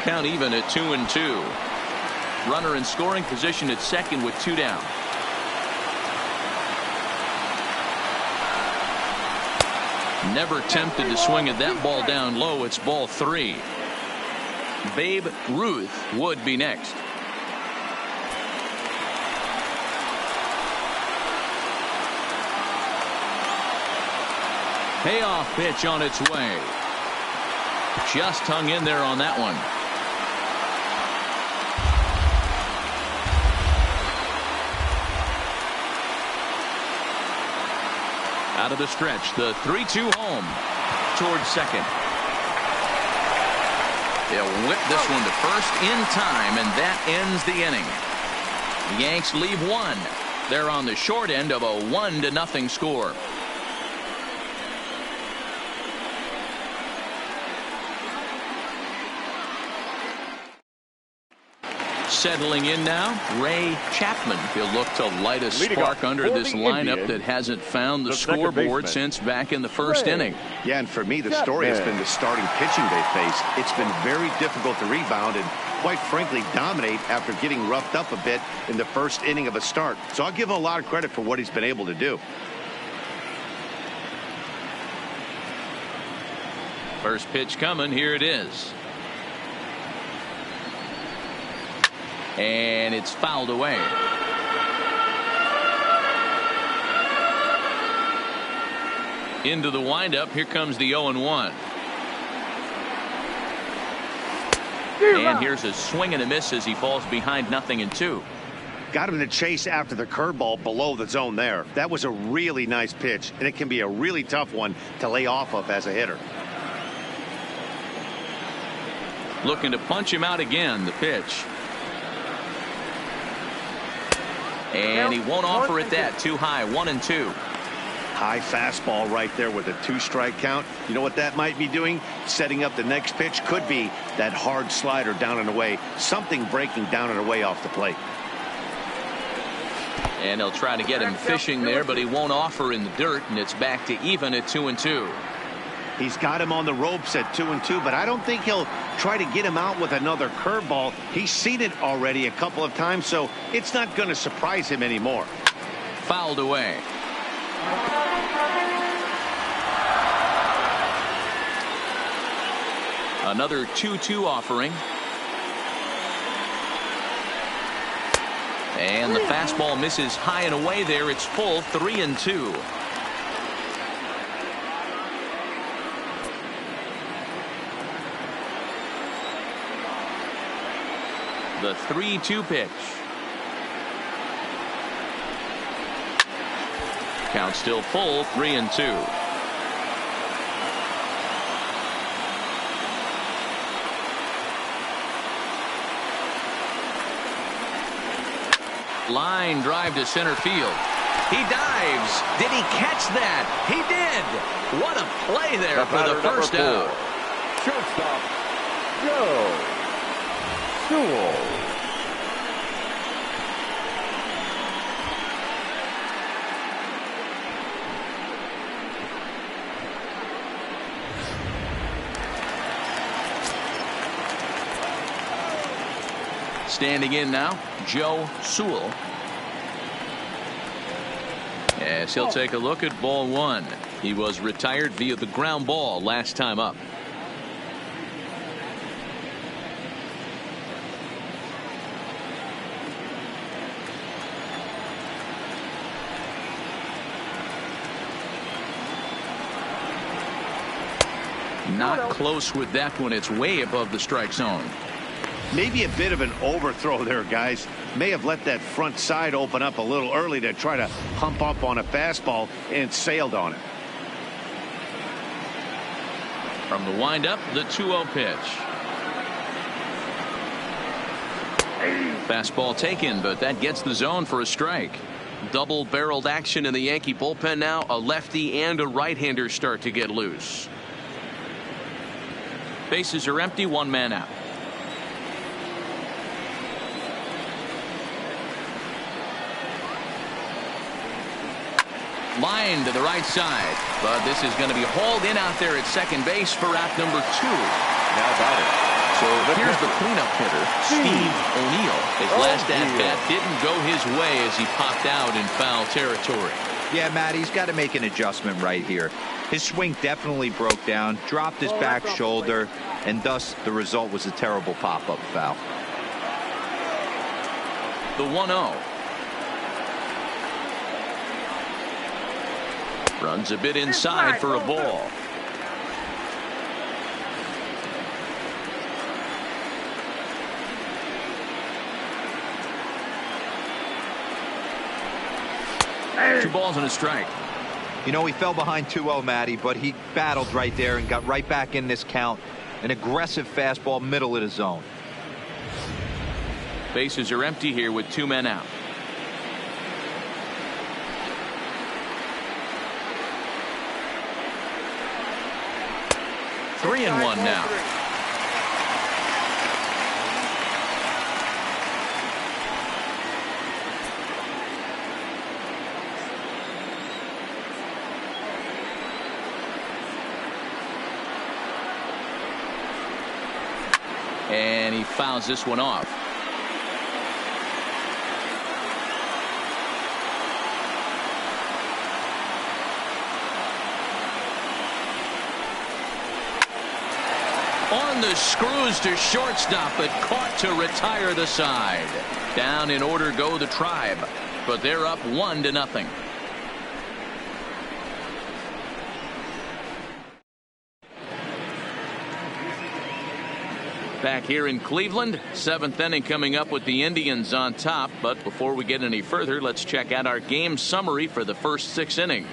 S1: Count even at 2-2. Runner in scoring position at second with 2 down. Never tempted to swing at that ball down low. It's ball 3. Babe Ruth would be next. Payoff pitch on its way. Just hung in there on that one. Out of the stretch, the 3-2 home towards second. They'll whip this one to first in time, and that ends the inning. The Yanks leave 1. They're on the short end of a 1-0 score. Settling in now, Ray Chapman. He'll look to light a spark under this lineup that hasn't found the scoreboard since back in the first inning.
S2: Yeah, and for me, the story has been the starting pitching they faced. It's been very difficult to rebound and, quite frankly, dominate after getting roughed up a bit in the first inning of a start. So I'll give him a lot of credit for what he's been able to do.
S1: First pitch coming. Here it is. And it's fouled away. Into the windup. Here comes the 0-1. And here's a swing and a miss as he falls behind 0-2.
S2: Got him to chase after the curveball below the zone there. That was a really nice pitch, and it can be a really tough one to lay off of as a hitter.
S1: Looking to punch him out again. The pitch. And he won't offer it that. Too high. 1-2.
S2: High fastball right there with a 2-strike count. You know what that might be doing? Setting up the next pitch. Could be that hard slider down and away. Something breaking down and away off the plate.
S1: And they'll try to get him fishing there, but he won't offer in the dirt, and it's back to even at 2-2.
S2: He's got him on the ropes at 2-2, but I don't think he'll try to get him out with another curveball. He's seen it already a couple of times, so it's not going to surprise him anymore.
S1: Fouled away. Another 2-2 offering. And the fastball misses high and away there. It's full. 3-2. The 3-2 pitch. Count still full. 3-2. Line drive to center field. He dives. Did he catch that? He did. What a play there for the first out.
S3: Shortstop, Joe Sewell.
S1: Standing in now, Joe Sewell. Yes, he'll take a look at ball one. He was retired via the ground ball last time up. Not close with that one. It's way above the strike zone.
S2: Maybe a bit of an overthrow there, guys. May have let that front side open up a little early to try to hump up on a fastball and sailed on it.
S1: From the windup, the 2-0 pitch. Fastball taken, but that gets the zone for a strike. Double-barreled action in the Yankee bullpen now. A lefty and a right-hander start to get loose. Bases are empty. One man out. Line to the right side, but this is going to be hauled in out there at second base for out number 2.
S3: Now about it.
S1: So here's the cleanup hitter, Steve O'Neill. His last at-bat didn't go his way as he popped out in foul territory.
S4: Yeah, Matt, he's got to make an adjustment right here. His swing definitely broke down, dropped his back shoulder, and thus the result was a terrible pop-up foul.
S1: The 1-0. Runs a bit inside for a ball. Two balls and a strike.
S4: You know, he fell behind 2-0, Matty, but he battled right there and got right back in this count. An aggressive fastball, middle of the zone.
S1: Bases are empty here with 2 men out. Three and one now. And he fouls this one off. On the screws to shortstop, but caught to retire the side. Down in order go the Tribe, but they're up 1-0. back here in Cleveland. 7th inning coming up with the Indians on top. But before we get any further, let's check out our game summary for the first 6 innings.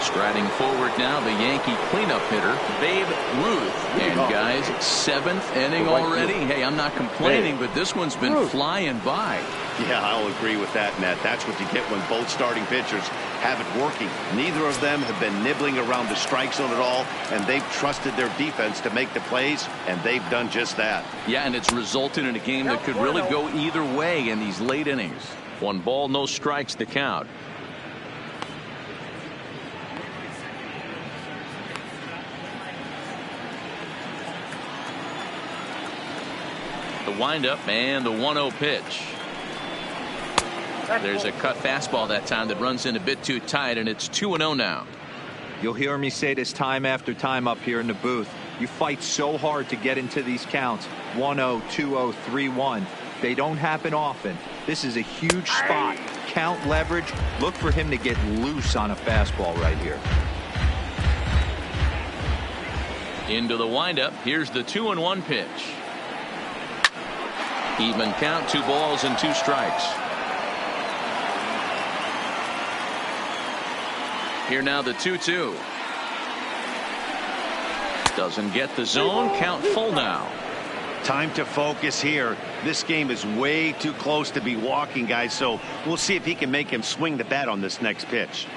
S1: Striding forward now, the Yankee cleanup hitter, Babe Ruth. And guys, 7th inning already. Hey, I'm not complaining, but this one's been flying by.
S2: Yeah, I'll agree with that, Matt. That's what you get when both starting pitchers have it working. Neither of them have been nibbling around the strike zone at all, and they've trusted their defense to make the plays, and they've done just that.
S1: Yeah, and it's resulted in a game that could really go either way in these late innings. 1 ball, no strikes to count. The windup and the 1-0 pitch. There's a cut fastball that time that runs in a bit too tight, and it's 2-0 now.
S4: You'll hear me say this time after time up here in the booth. You fight so hard to get into these counts. 1-0, 2-0, 3-1. They don't happen often. This is a huge spot. Count leverage. Look for him to get loose on a fastball right here.
S1: Into the windup. Here's the 2-1 pitch. Even count, 2 balls and 2 strikes. Here now the 2-2. Doesn't get the zone. Count full now.
S2: Time to focus here. This game is way too close to be walking, guys, so we'll see if he can make him swing the bat on this next pitch.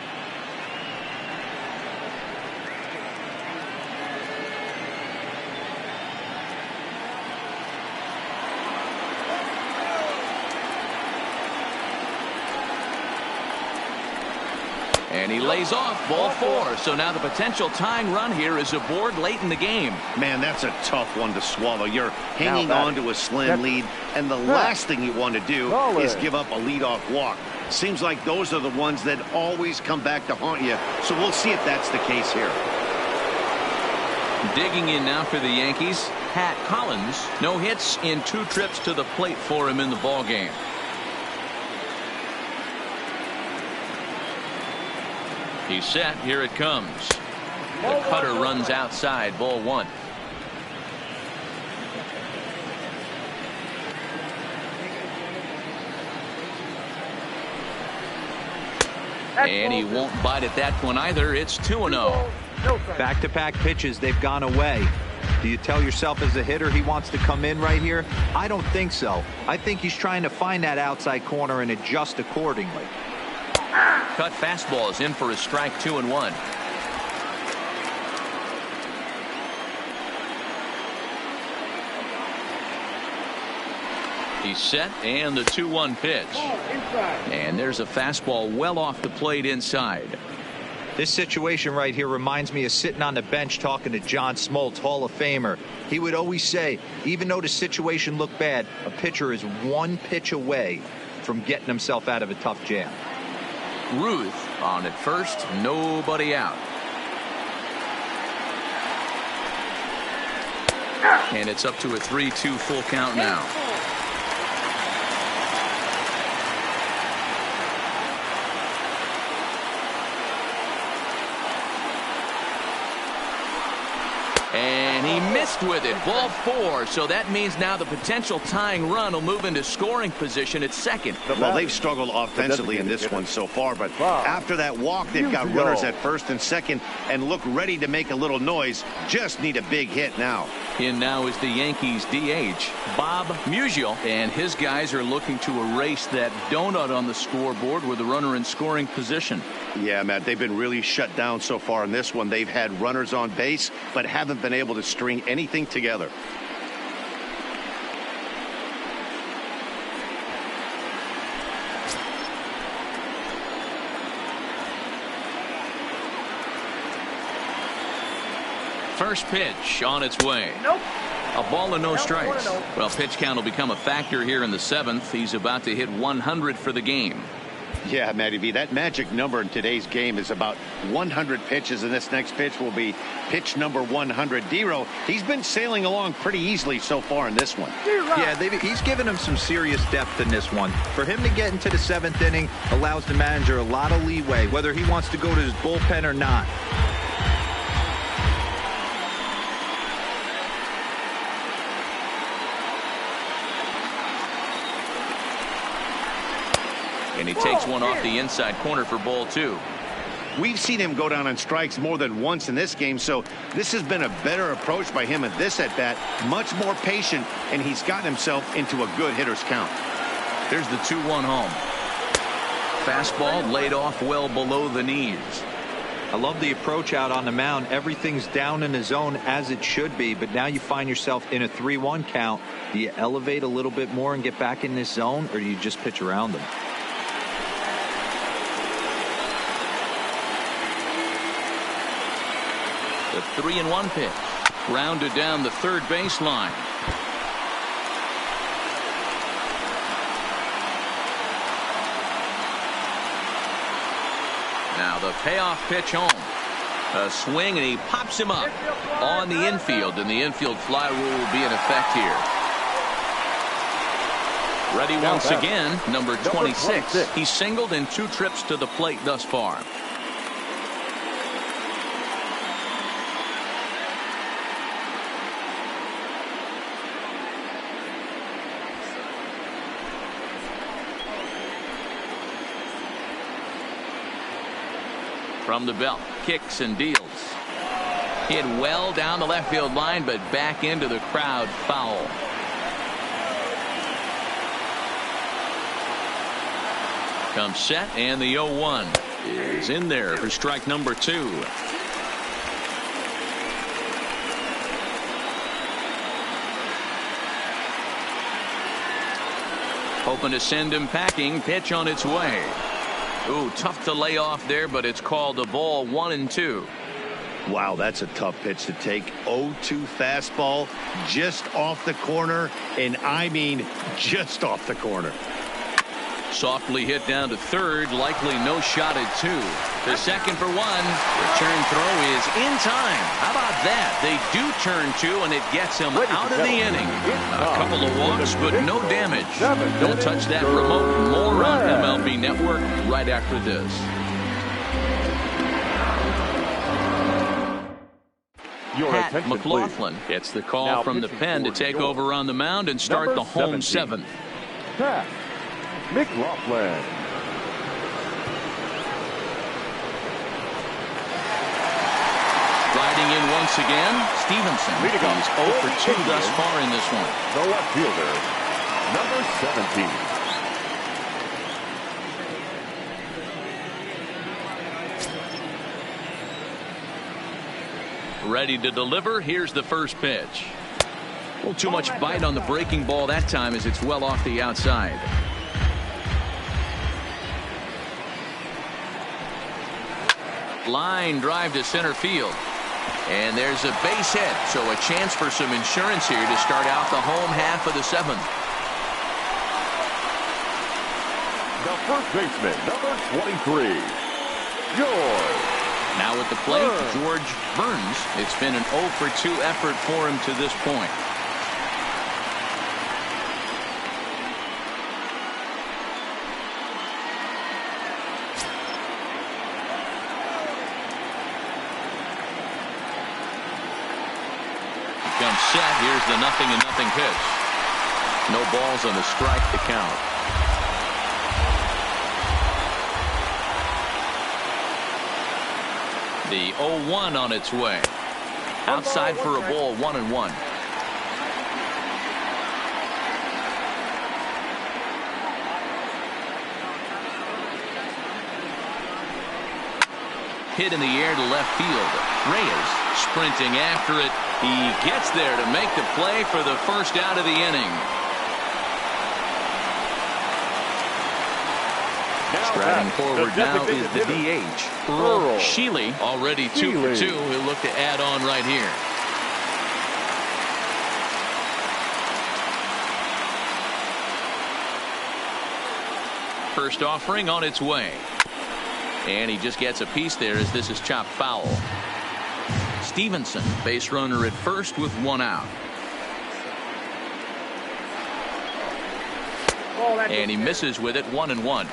S1: And he lays off, ball 4. So now the potential tying run here is aboard late in the game.
S2: Man, that's a tough one to swallow. You're hanging on to a slim lead, and the last thing you want to do is give up a leadoff walk. Seems like those are the ones that always come back to haunt you. So we'll see if that's the case here.
S1: Digging in now for the Yankees, Pat Collins. No hits in 2 trips to the plate for him in the ballgame. He's set. Here it comes. The cutter runs outside. Ball 1. And he won't bite at that one either. It's 2-0.
S4: Back-to-back pitches, they've gone away. Do you tell yourself as a hitter he wants to come in right here? I don't think so. I think he's trying to find that outside corner and adjust accordingly.
S1: Cut fastball is in for a strike. 2-1. He's set, and the 2-1 pitch. And there's a fastball well off the plate inside.
S4: This situation right here reminds me of sitting on the bench talking to John Smoltz, Hall of Famer. He would always say, even though the situation looked bad, a pitcher is 1 pitch away from getting himself out of a tough jam.
S1: Ruth on at first, nobody out. And it's up to a 3-2 full count now. And he missed with it. Ball 4. So that means now the potential tying run will move into scoring position at second.
S2: Well, they've struggled offensively in this one so far, but after that walk, they've got runners at first and second and look ready to make a little noise. Just need a big hit now.
S1: In now is the Yankees DH, Bob Musial, and his guys are looking to erase that donut on the scoreboard with a runner in scoring position.
S2: Yeah, Matt, they've been really shut down so far in this one. They've had runners on base, but haven't been able to string anything together.
S1: First pitch on its way.
S7: Nope.
S1: A ball and no strikes. Well, pitch count will become a factor here in the 7th. He's about to hit 100 for the game.
S2: Yeah, Matty V, that magic number in today's game is about 100 pitches, and this next pitch will be pitch number 100. Dero, he's been sailing along pretty easily so far in this one.
S4: Yeah, he's given him some serious depth in this one. For him to get into the 7th inning allows the manager a lot of leeway, whether he wants to go to his bullpen or not.
S1: And he takes one off the inside corner for ball 2.
S2: We've seen him go down on strikes more than once in this game, so this has been a better approach by him at this at-bat, much more patient, and he's gotten himself into a good hitter's count.
S1: Here's the 2-1 home. Fastball laid off well below the knees.
S4: I love the approach out on the mound. Everything's down in the zone as it should be, but now you find yourself in a 3-1 count. Do you elevate a little bit more and get back in this zone, or do you just pitch around them?
S1: The 3-1 pitch. Grounded down the third baseline. Now the payoff pitch home. A swing, and he pops him up on the infield, and the infield fly rule will be in effect here. Ready once again, number 26. He's singled in 2 trips to the plate thus far. From the belt, kicks and deals. Hit well down the left field line, but back into the crowd, foul. Comes set, and the 0-1 is in there for strike number 2. Hoping to send him packing. Pitch on its way. Ooh, tough to lay off there, but it's called a ball. 1-2.
S2: Wow, that's a tough pitch to take. 0-2 fastball just off the corner, and I mean just off the corner.
S1: Softly hit down to third, likely no shot at 2. The second for 1. Return throw is in time. How about that? They do turn 2, and it gets him out of the inning. A couple of walks, but no damage. Don't touch that remote. More on MLB Network right after this. Pat McLaughlin gets the call from the pen to take over on the mound and start the home 7th.
S3: Pat McLaughlin.
S1: Riding in once again, Stevenson. He's 0 for 2 thus far in this one.
S3: The left fielder, number 17.
S1: Ready to deliver. Here's the first pitch. A little too much bite on the breaking ball that time, as it's well off the outside. Line drive to center field. And there's a base hit, so a chance for some insurance here to start out the home half of the 7th.
S3: The first baseman, number 23, George.
S1: Now at the plate, George Burns. It's been an 0 for 2 effort for him to this point. Comes set. Here's the 0-0 pitch. No balls on the strike to count. The 0-1 on its way. Outside for a ball. 1-1. Hit in the air to left field. Reyes sprinting after it. He gets there to make the play for the first out of the inning. Striding forward now is the DH, Earl Sheely, already 2 for 2. He'll look to add on right here. First offering on its way. And he just gets a piece there as this is chopped foul. Stevenson, base runner at first with 1 out. And he misses with it. 1-1.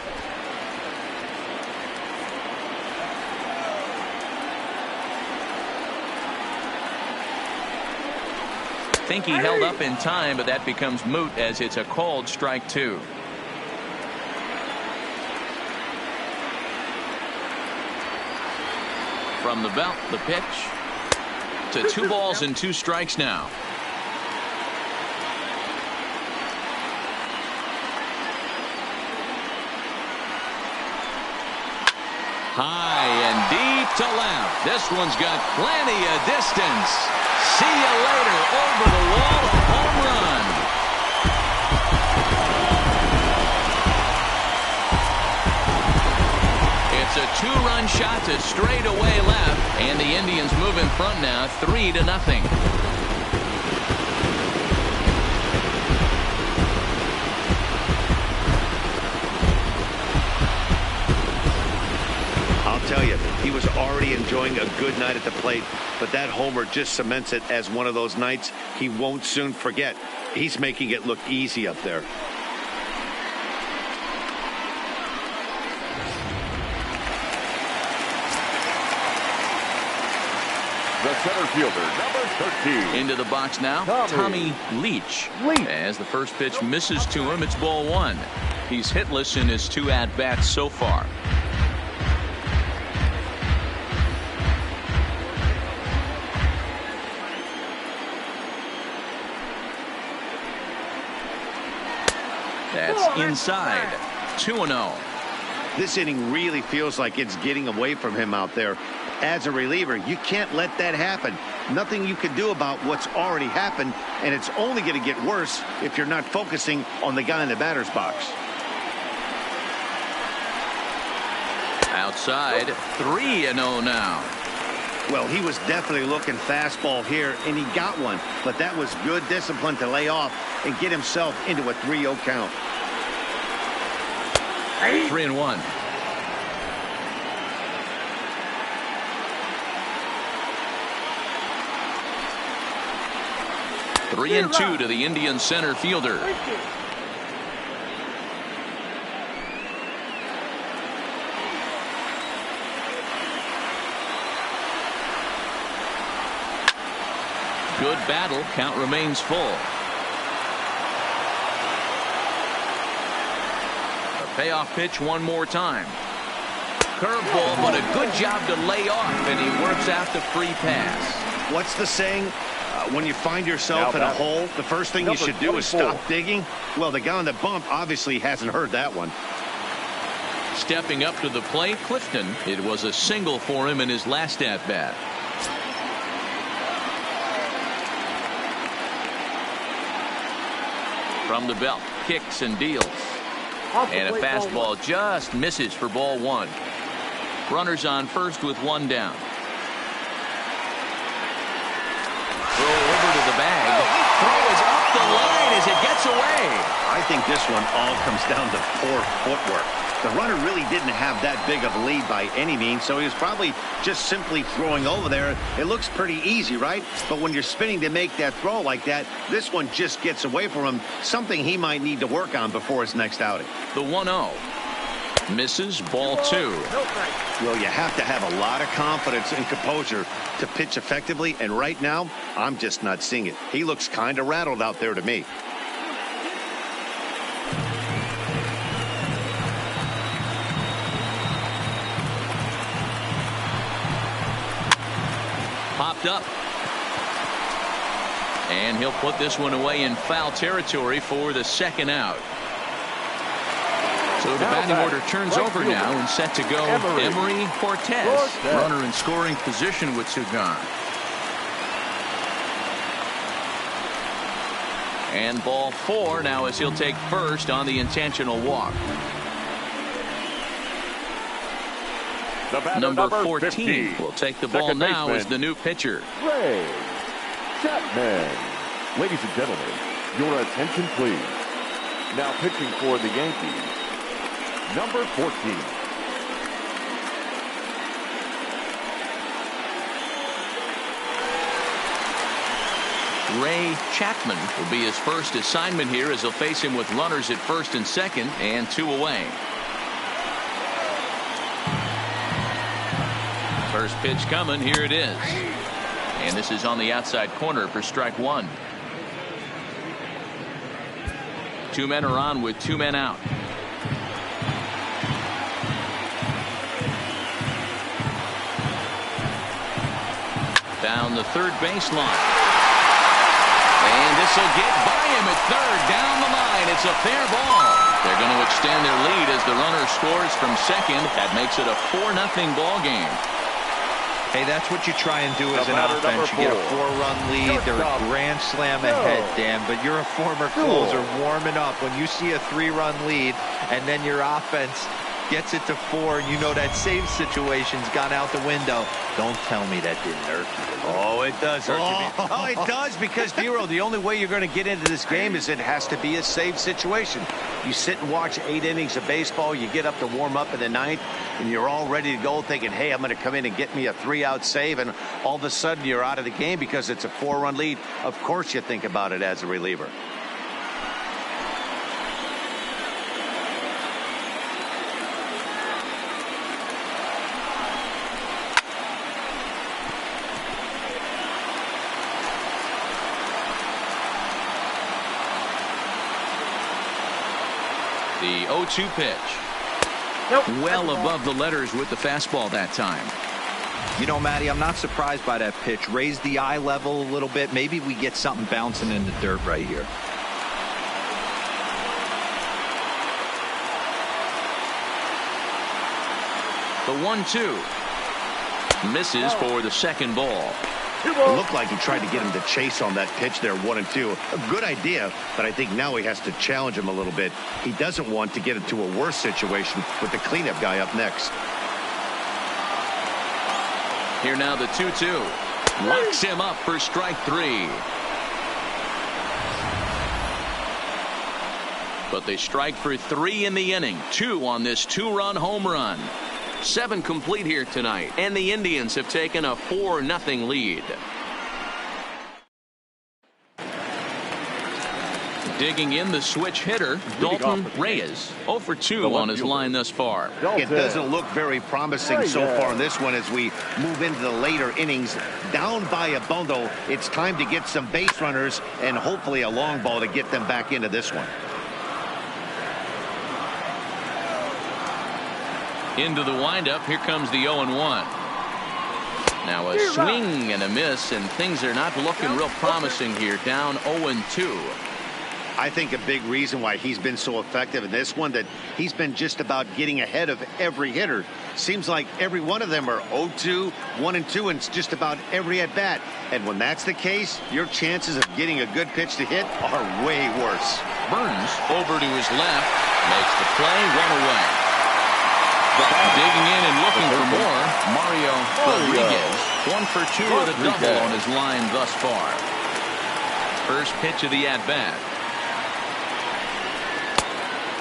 S1: I think he held up in time, but that becomes moot as it's a called strike 2. From the belt, the pitch. To 2 balls and 2 strikes now. High and deep to left. This one's got plenty of distance. See you later. Over the wall, a home run. It's a 2-run shot to straightaway left, and the Indians move in front now, 3-0.
S2: Tell you, he was already enjoying a good night at the plate, but that homer just cements it as one of those nights he won't soon forget. He's making it look easy up there.
S3: The center fielder, number 13.
S1: Into the box now, Tommy Leach. As the first pitch misses to him, it's ball 1. He's hitless in his 2 at-bats so far. That's inside. 2-0.
S2: This inning really feels like it's getting away from him out there. As a reliever, you can't let that happen. Nothing you can do about what's already happened, and it's only going to get worse if you're not focusing on the guy in the batter's box.
S1: Outside, 3-0 now.
S2: Well, he was definitely looking fastball here, and he got one. But that was good discipline to lay off and get himself into a 3-0 count.
S1: 3-1. Three and 2 to the Indian center fielder. Good battle. Count remains full. A payoff pitch one more time. Curveball, but a good job to lay off, and he works out the free pass.
S2: What's the saying? When you find yourself in a hole, the first thing you should do is stop digging. Well, the guy on the bump obviously hasn't heard that one.
S1: Stepping up to the plate, Clifton. It was a single for him in his last at-bat. From the belt, kicks and deals. And a fastball just misses for ball 1. Runners on first with 1 down. Throw over to the bag. Throw is up the line as it gets away.
S2: I think this one all comes down to poor footwork. The runner really didn't have that big of a lead by any means, so he was probably just simply throwing over there. It looks pretty easy, right? But when you're spinning to make that throw like that, this one just gets away from him, something he might need to work on before his next outing.
S1: The 1-0. Misses, ball 2.
S2: Well, you have to have a lot of confidence and composure to pitch effectively, and right now, I'm just not seeing it. He looks kind of rattled out there to me.
S1: Popped up. And he'll put this one away in foul territory for the second out. So the batting order turns over now and set to go Emery Cortez. Runner in scoring position with 2 gone. And ball 4 now as he'll take first on the intentional walk. Number 14 will take the ball now as the new pitcher.
S3: Ray Chapman. Ladies and gentlemen, your attention please. Now pitching for the Yankees, number 14.
S1: Ray Chapman will be his first assignment here as he'll face him with runners at first and second and 2 away. First pitch coming. Here it is. And this is on the outside corner for strike 1. 2 men are on with 2 men out. Down the third baseline. And this will get by him at third. Down the line. It's a fair ball. They're going to extend their lead as the runner scores from second. That makes it a 4-0 ball game.
S4: Hey, that's what you try and do as an offense. You get a 4-run lead. They're a grand slam ahead, Dan, but you're a former closer warming up. When you see a 3-run lead and then your offense gets it to 4, and you know that save situation's gone out the window, don't tell me that didn't hurt you.
S2: Oh, it does hurt you. Oh, it does, because, Dero, the only way you're going to get into this game is it has to be a save situation. You sit and watch 8 innings of baseball, you get up to warm up in the 9th, and you're all ready to go thinking, hey, I'm going to come in and get me a 3-out save, and all of a sudden you're out of the game because it's a 4-run lead. Of course you think about it as a reliever.
S1: The 0-2 pitch. Well above the letters with the fastball that time.
S4: You know, Matty, I'm not surprised by that pitch. Raise the eye level a little bit. Maybe we get something bouncing in the dirt right here.
S1: The 1-2. Misses for the second ball.
S2: It looked like he tried to get him to chase on that pitch there, 1-2. A good idea, but I think now he has to challenge him a little bit. He doesn't want to get into a worse situation with the cleanup guy up next.
S1: Here now the 2-2. Locks him up for strike 3. But they strike for 3 in the inning. 2 on this 2-run home run. 7 complete here tonight, and the Indians have taken a 4-0 lead. Digging in the switch hitter, Dalton Reyes, 0 for 2 on his line thus far.
S2: It doesn't look very promising so far in this one as we move into the later innings. Down by a bundle, it's time to get some base runners and hopefully a long ball to get them back into this one.
S1: Into the windup, here comes the 0-1. Now a swing and a miss, and things are not looking real promising here. Down 0-2.
S2: I think a big reason why he's been so effective in this one, that he's been just about getting ahead of every hitter. Seems like every one of them are 0-2, 1-2, and it's just about every at bat. And when that's the case, your chances of getting a good pitch to hit are way worse.
S1: Burns over to his left, makes the play, 1 away. Digging in and looking for more, Mario Rodriguez, 1 for 2 with a double on his line thus far. First pitch of the at-bat.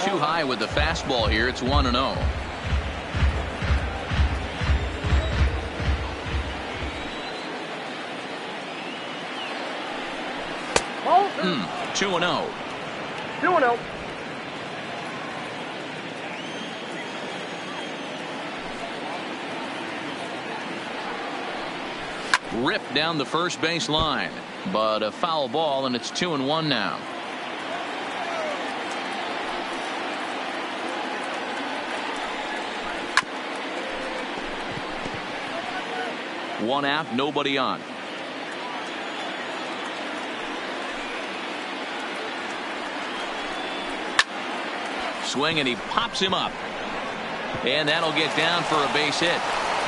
S1: Too high with the fastball here. It's 1-0. 2-0.
S3: 2-0.
S1: Ripped down the first base line, but a foul ball, and it's 2-1 now. One out, nobody on. Swing, and he pops him up, and that'll get down for a base hit.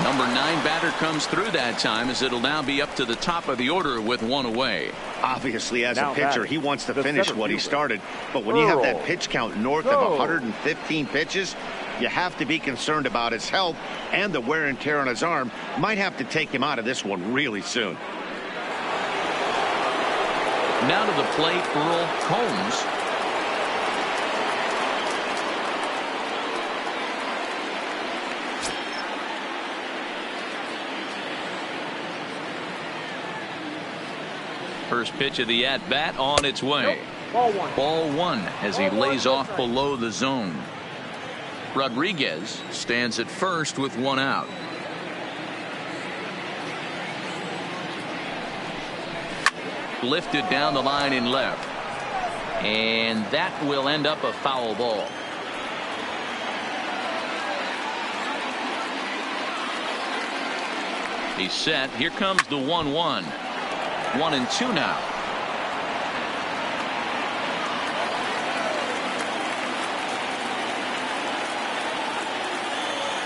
S1: Number 9 batter comes through that time, as it'll now be up to the top of the order with 1 away.
S2: Obviously, as a pitcher, he wants to finish what he started. But when you have that pitch count north of 115 pitches, you have to be concerned about his health and the wear and tear on his arm. Might have to take him out of this one really soon.
S1: Now to the plate, Earl Combs. First pitch of the at-bat on its way. Ball one as he lays off below the zone. Rodriguez stands at first with 1 out. Lifted down the line in left. And that will end up a foul ball. He's set. Here comes the 1-1. 1-2 now.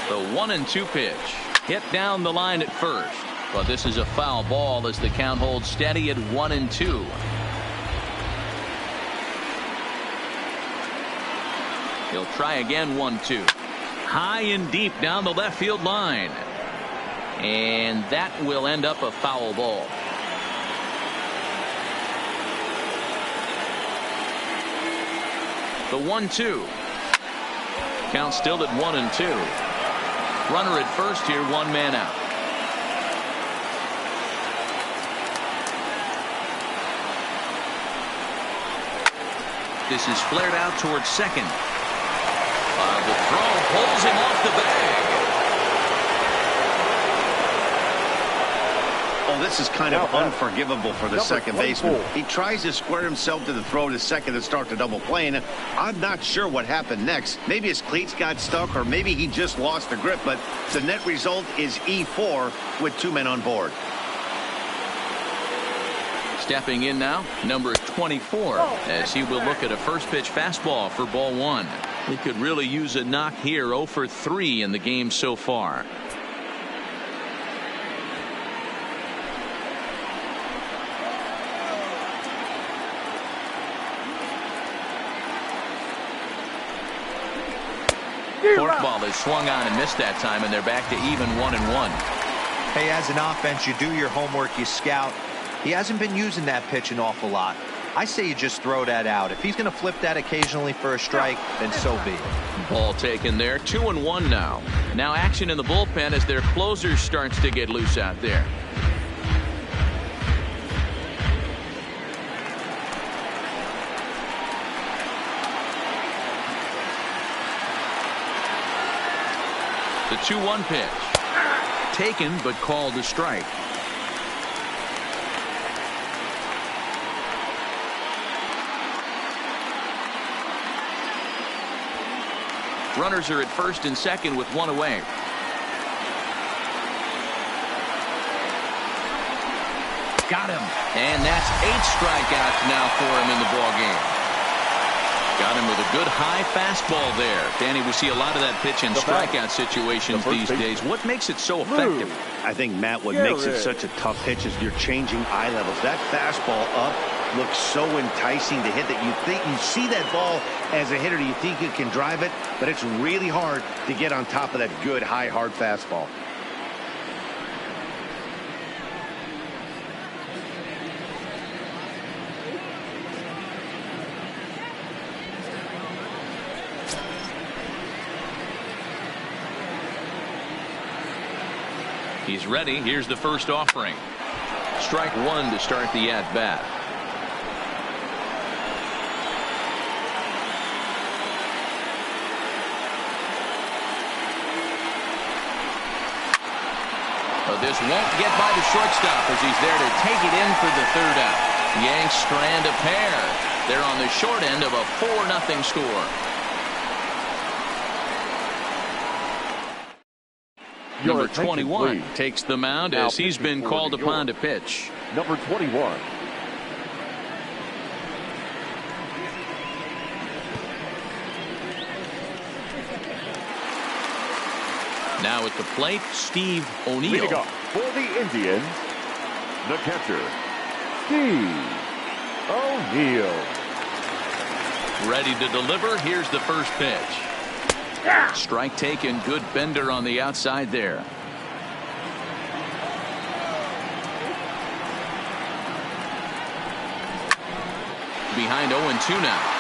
S1: The 1-2 pitch. Hit down the line at first. But this is a foul ball as the count holds steady at 1-2. He'll try again. 1-2. High and deep down the left field line. And that will end up a foul ball. The 1-2. Count still at 1-2. Runner at first here, one man out. This is flared out towards second. The throw pulls him off the bag.
S2: Oh, this is kind of unforgivable for the second baseman. He tries to square himself to the throw to second and start the double play, and I'm not sure what happened next. Maybe his cleats got stuck, or maybe he just lost the grip, but the net result is E4 with 2 men on board.
S1: Stepping in now, number 24, as he will look at a first pitch fastball for ball 1. He could really use a knock here. 0 for 3 in the game so far. Forkball is swung on and missed that time, and they're back to even 1-1.
S4: Hey, as an offense, you do your homework, you scout. He hasn't been using that pitch an awful lot. I say you just throw that out. If he's going to flip that occasionally for a strike, then so be it.
S1: Ball taken there. 2-1 now. Now action in the bullpen as their closer starts to get loose out there. The 2-1 pitch. Taken but called a strike. Runners are at first and second with 1 away. Got him. And that's 8 strikeouts now for him in the ballgame. Got him with a good high fastball there. Danny, we see a lot of that pitch in strikeout situations these days. What makes it so effective?
S2: I think, Matt, what makes it such a tough pitch is you're changing eye levels. That fastball up looks so enticing to hit that you see that ball as a hitter, you think you can drive it, but it's really hard to get on top of that good high hard fastball.
S1: He's ready. Here's the first offering. Strike 1 to start the at-bat. This won't get by the shortstop as he's there to take it in for the 3rd out. Yanks strand a pair. They're on the short end of a 4-0 score. Number 21 takes the mound as he's been called upon to pitch.
S3: Number 21.
S1: Now at the plate, Steve O'Neill.
S3: Leading up for the Indians, the catcher, Steve O'Neill.
S1: Ready to deliver. Here's the first pitch. Strike taken. Good bender on the outside there. Behind 0-2 now.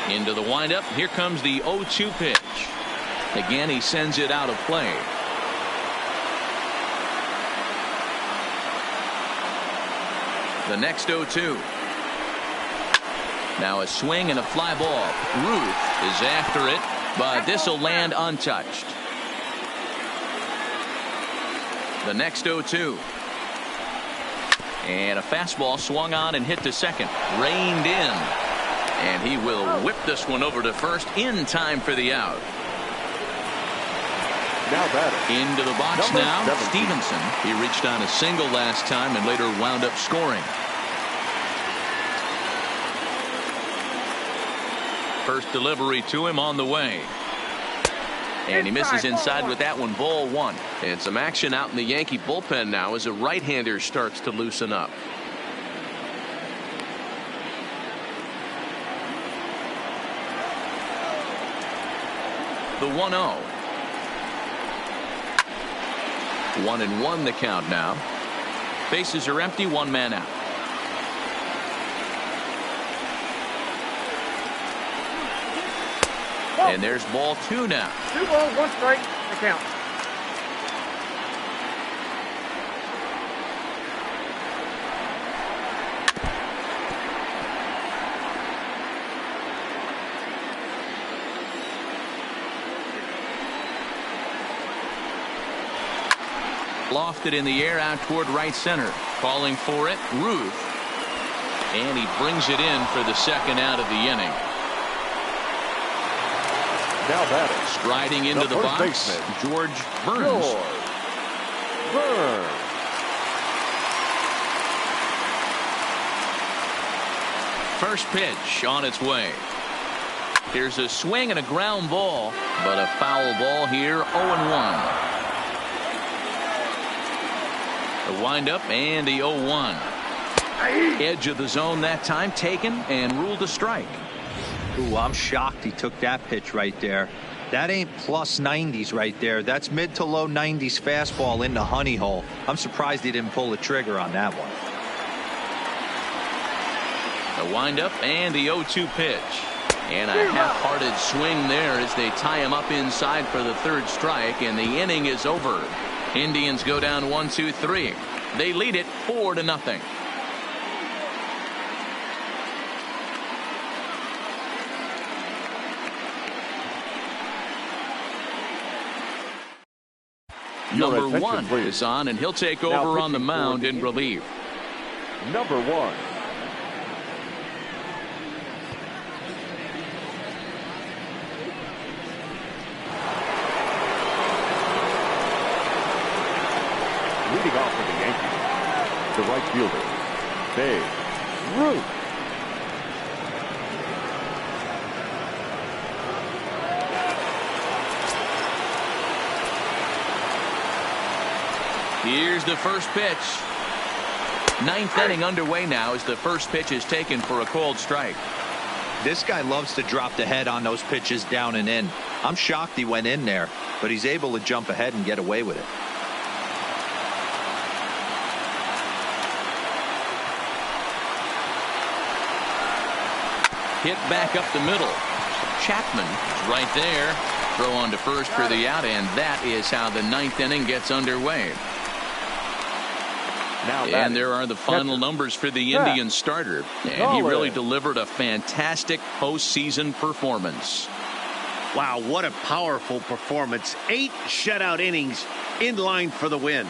S1: Into the windup. Here comes the 0-2 pitch. Again, he sends it out of play. The next 0-2. Now a swing and a fly ball. Ruth is after it, but this will land untouched. The next 0-2. And a fastball swung on and hit to second. Reined in. And he will whip this one over to first in time for the out.
S3: Now batting.
S1: Into the box
S3: Number
S1: now,
S3: 17.
S1: Stevenson. He reached on a single last time and later wound up scoring. First delivery to him on the way. And he misses inside with that one, ball one. And some action out in the Yankee bullpen now as a right-hander starts to loosen up. The 1-0. 1-1 the count now. Bases are empty, one man out. And there's ball two now.
S7: 2 balls, 1 strike, the count.
S1: Lofted in the air out toward right center. Calling for it, Ruth. And he brings it in for the second out of the inning.
S3: Now batting.
S1: Striding into the box,
S3: baseman,
S1: George Burns. First pitch on its way. Here's a swing and a ground ball, but a foul ball here, 0-1. The windup and the 0-1. Edge of the zone that time taken and ruled a strike.
S4: Ooh, I'm shocked he took that pitch right there. That ain't plus 90s right there. That's mid to low 90s fastball in the honey hole. I'm surprised he didn't pull the trigger on that one.
S1: The windup and the 0-2 pitch. And a half-hearted swing there as they tie him up inside for the third strike, and the inning is over. Indians go down 1-2-3. They lead it 4-0. Number one is on, and he'll take over on the mound in relief.
S3: Number one. Leading off for the Yankees, the right fielder, Paige, Ruth.
S1: Here's the first pitch. Ninth inning underway now as the first pitch is taken for a called strike.
S4: This guy loves to drop the head on those pitches down and in. I'm shocked he went in there, but he's able to jump ahead and get away with it.
S1: Hit back up the middle. Chapman is right there. Throw on to first for the out, and that is how the ninth inning gets underway. And there are the final numbers for the Indian starter. And he really delivered a fantastic postseason performance.
S2: Wow, what a powerful performance. 8 shutout innings in line for the win.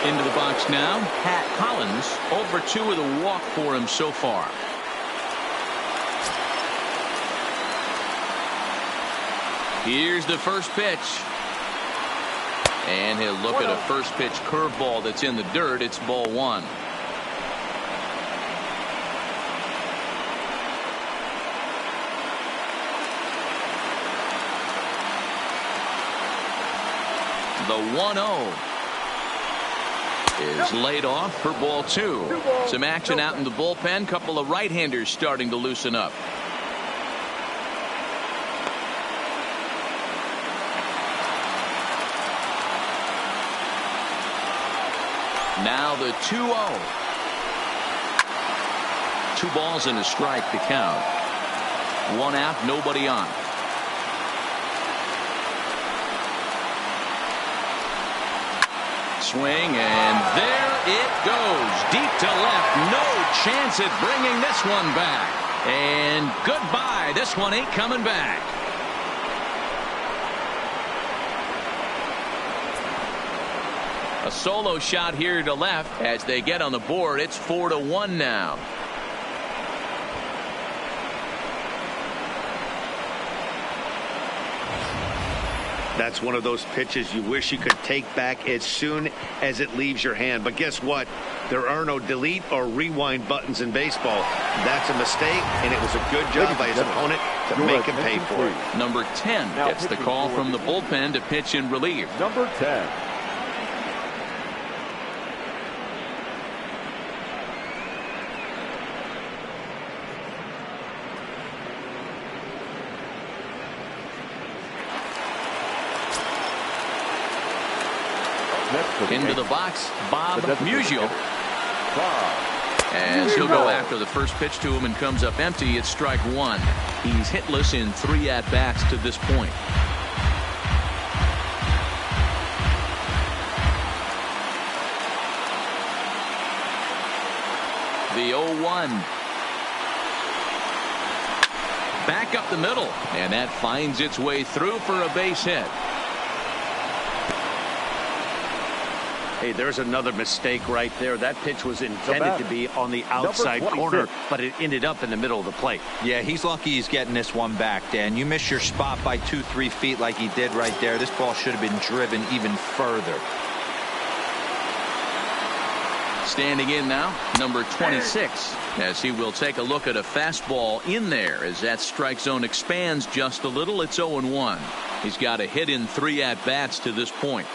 S1: Into the box now, Pat Collins, 0-2 with a walk for him so far. Here's the first pitch. And he'll look at a first pitch curveball that's in the dirt. It's ball one. The 1-0 is laid off for ball two. Some action out in the bullpen. Couple of right-handers starting to loosen up. Now the 2-0. 2 balls and a strike to count. 1 out, nobody on. Swing, and there it goes. Deep to left. No chance at bringing this one back. And goodbye. This one ain't coming back. A solo shot here to left as they get on the board. It's 4-1 now.
S2: That's one of those pitches you wish you could take back as soon as it leaves your hand. But guess what? There are no delete or rewind buttons in baseball. That's a mistake, and it was a good job by his opponent to make him pay for it.
S1: Number 10 gets the call from the bullpen to pitch in relief.
S3: Number 10.
S1: Into the box, Bob Musial. As he'll go after the first pitch to him and comes up empty, it's strike one. He's hitless in 3 at-bats to this point. The 0-1. Back up the middle, and that finds its way through for a base hit.
S2: Hey, there's another mistake right there. That pitch was intended to be on the outside corner, but it ended up in the middle of the plate.
S4: Yeah, he's lucky he's getting this one back, Dan. You miss your spot by 2-3 feet like he did right there. This ball should have been driven even further.
S1: Standing in now, number 26, as he will take a look at a fastball in there as that strike zone expands just a little. It's 0-1. He's got a hit in 3 at-bats to this point.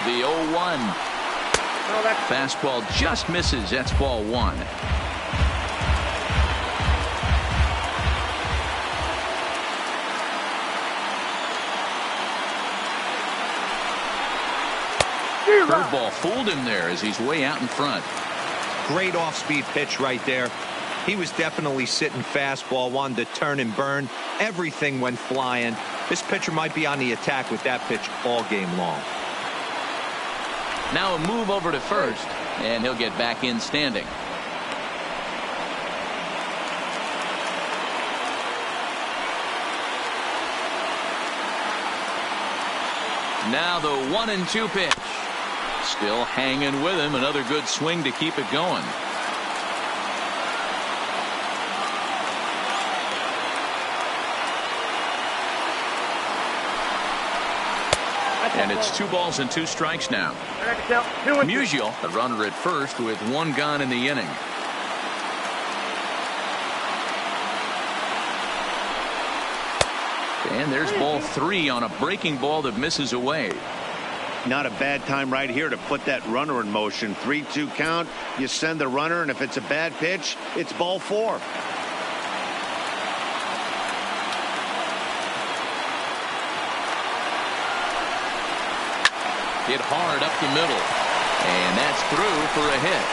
S1: The 0-1. Fastball just misses. That's ball 1. Curveball fooled him there as he's way out in front.
S4: Great off-speed pitch right there. He was definitely sitting fastball, wanted to turn and burn. Everything went flying. This pitcher might be on the attack with that pitch all game long.
S1: Now a move over to first, and he'll get back in standing. Now the 1-2 pitch. Still hanging with him. Another good swing to keep it going. And it's 2 balls and 2 strikes now. Musial, the runner at first with 1 gone in the inning. And there's ball 3 on a breaking ball that misses away.
S2: Not a bad time right here to put that runner in motion. 3-2 count. You send the runner, and if it's a bad pitch, it's ball 4.
S1: Hit hard up the middle, and that's through for a hit.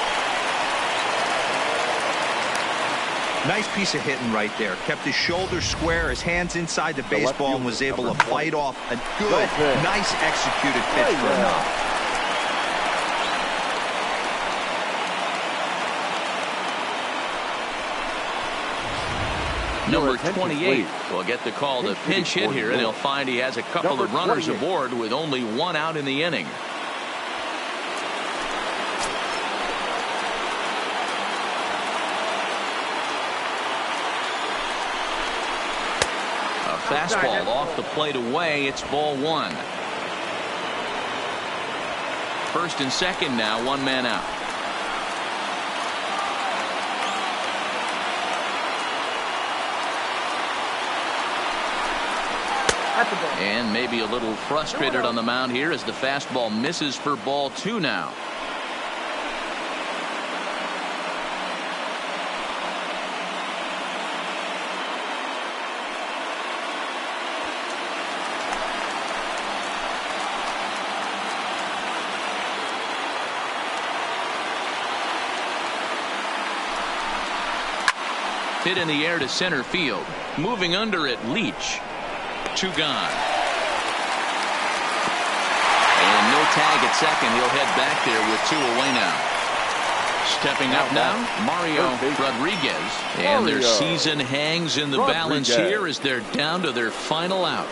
S4: Nice piece of hitting right there. Kept his shoulders square, his hands inside the baseball, and was able to fight off a good, nice executed pitch for a knock.
S1: Number 28 will get the call to pinch hit here, and he'll find he has a couple of runners aboard with only 1 out in the inning. A fastball off the plate away. It's ball 1. First and second now, 1 man out. And maybe a little frustrated on the mound here as the fastball misses for ball 2 now. Hit in the air to center field. Moving under it, Leach. 2 gone. And no tag at second. He'll head back there with 2 away now. Stepping up now, Mario Rodriguez. And their season hangs in the balance here as they're down to their final out.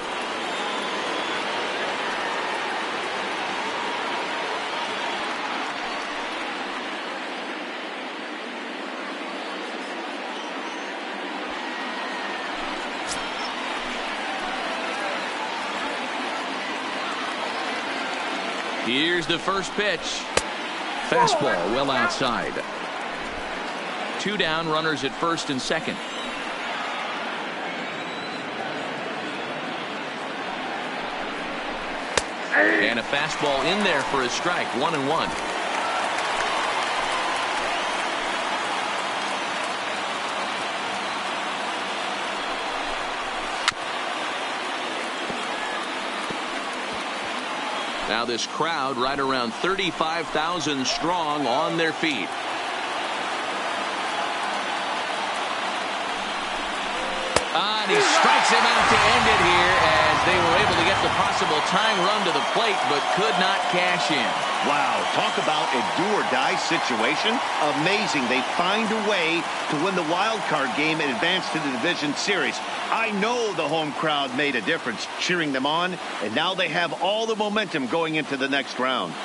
S1: Here's the first pitch. Fastball well outside. 2 down, runners at first and second. And a fastball in there for a strike. 1-1. Now this crowd right around 35,000 strong on their feet. And he strikes him out to end it here as they were able to get the possible tying run to the plate but could not cash in.
S2: Wow, talk about a do-or-die situation. Amazing. They find a way to win the wild card game and advance to the division series. I know the home crowd made a difference cheering them on, and now they have all the momentum going into the next round.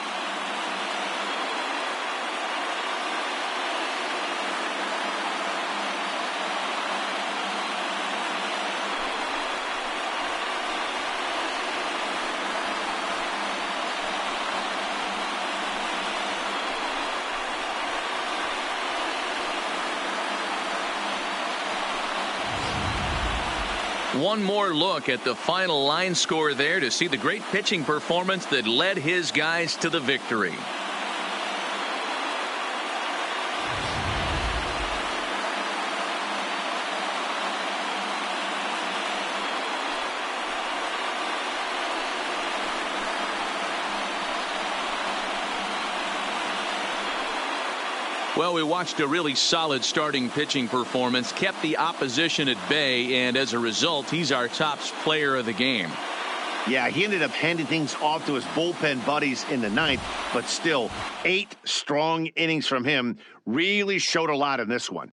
S1: One more look at the final line score there to see the great pitching performance that led his guys to the victory. Well, we watched a really solid starting pitching performance, kept the opposition at bay, and as a result, he's our top player of the game.
S2: Yeah, he ended up handing things off to his bullpen buddies in the ninth, but still, 8 strong innings from him really showed a lot in this one.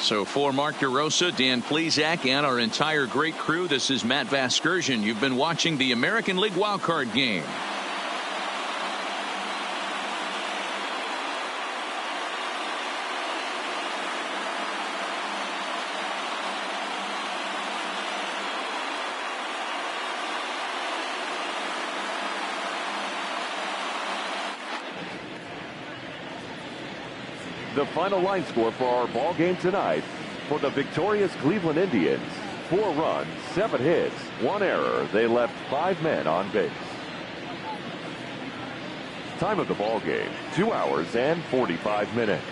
S1: So for Mark DeRosa, Dan Plesac, and our entire great crew, this is Matt Vasgersian. You've been watching the American League wildcard game.
S3: The final line score for our ball game tonight: for the victorious Cleveland Indians, 4 runs, 7 hits, 1 error. They left 5 men on base. Time of the ball game, 2 hours and 45 minutes.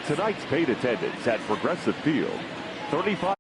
S3: Tonight's paid attendance at Progressive Field, 35.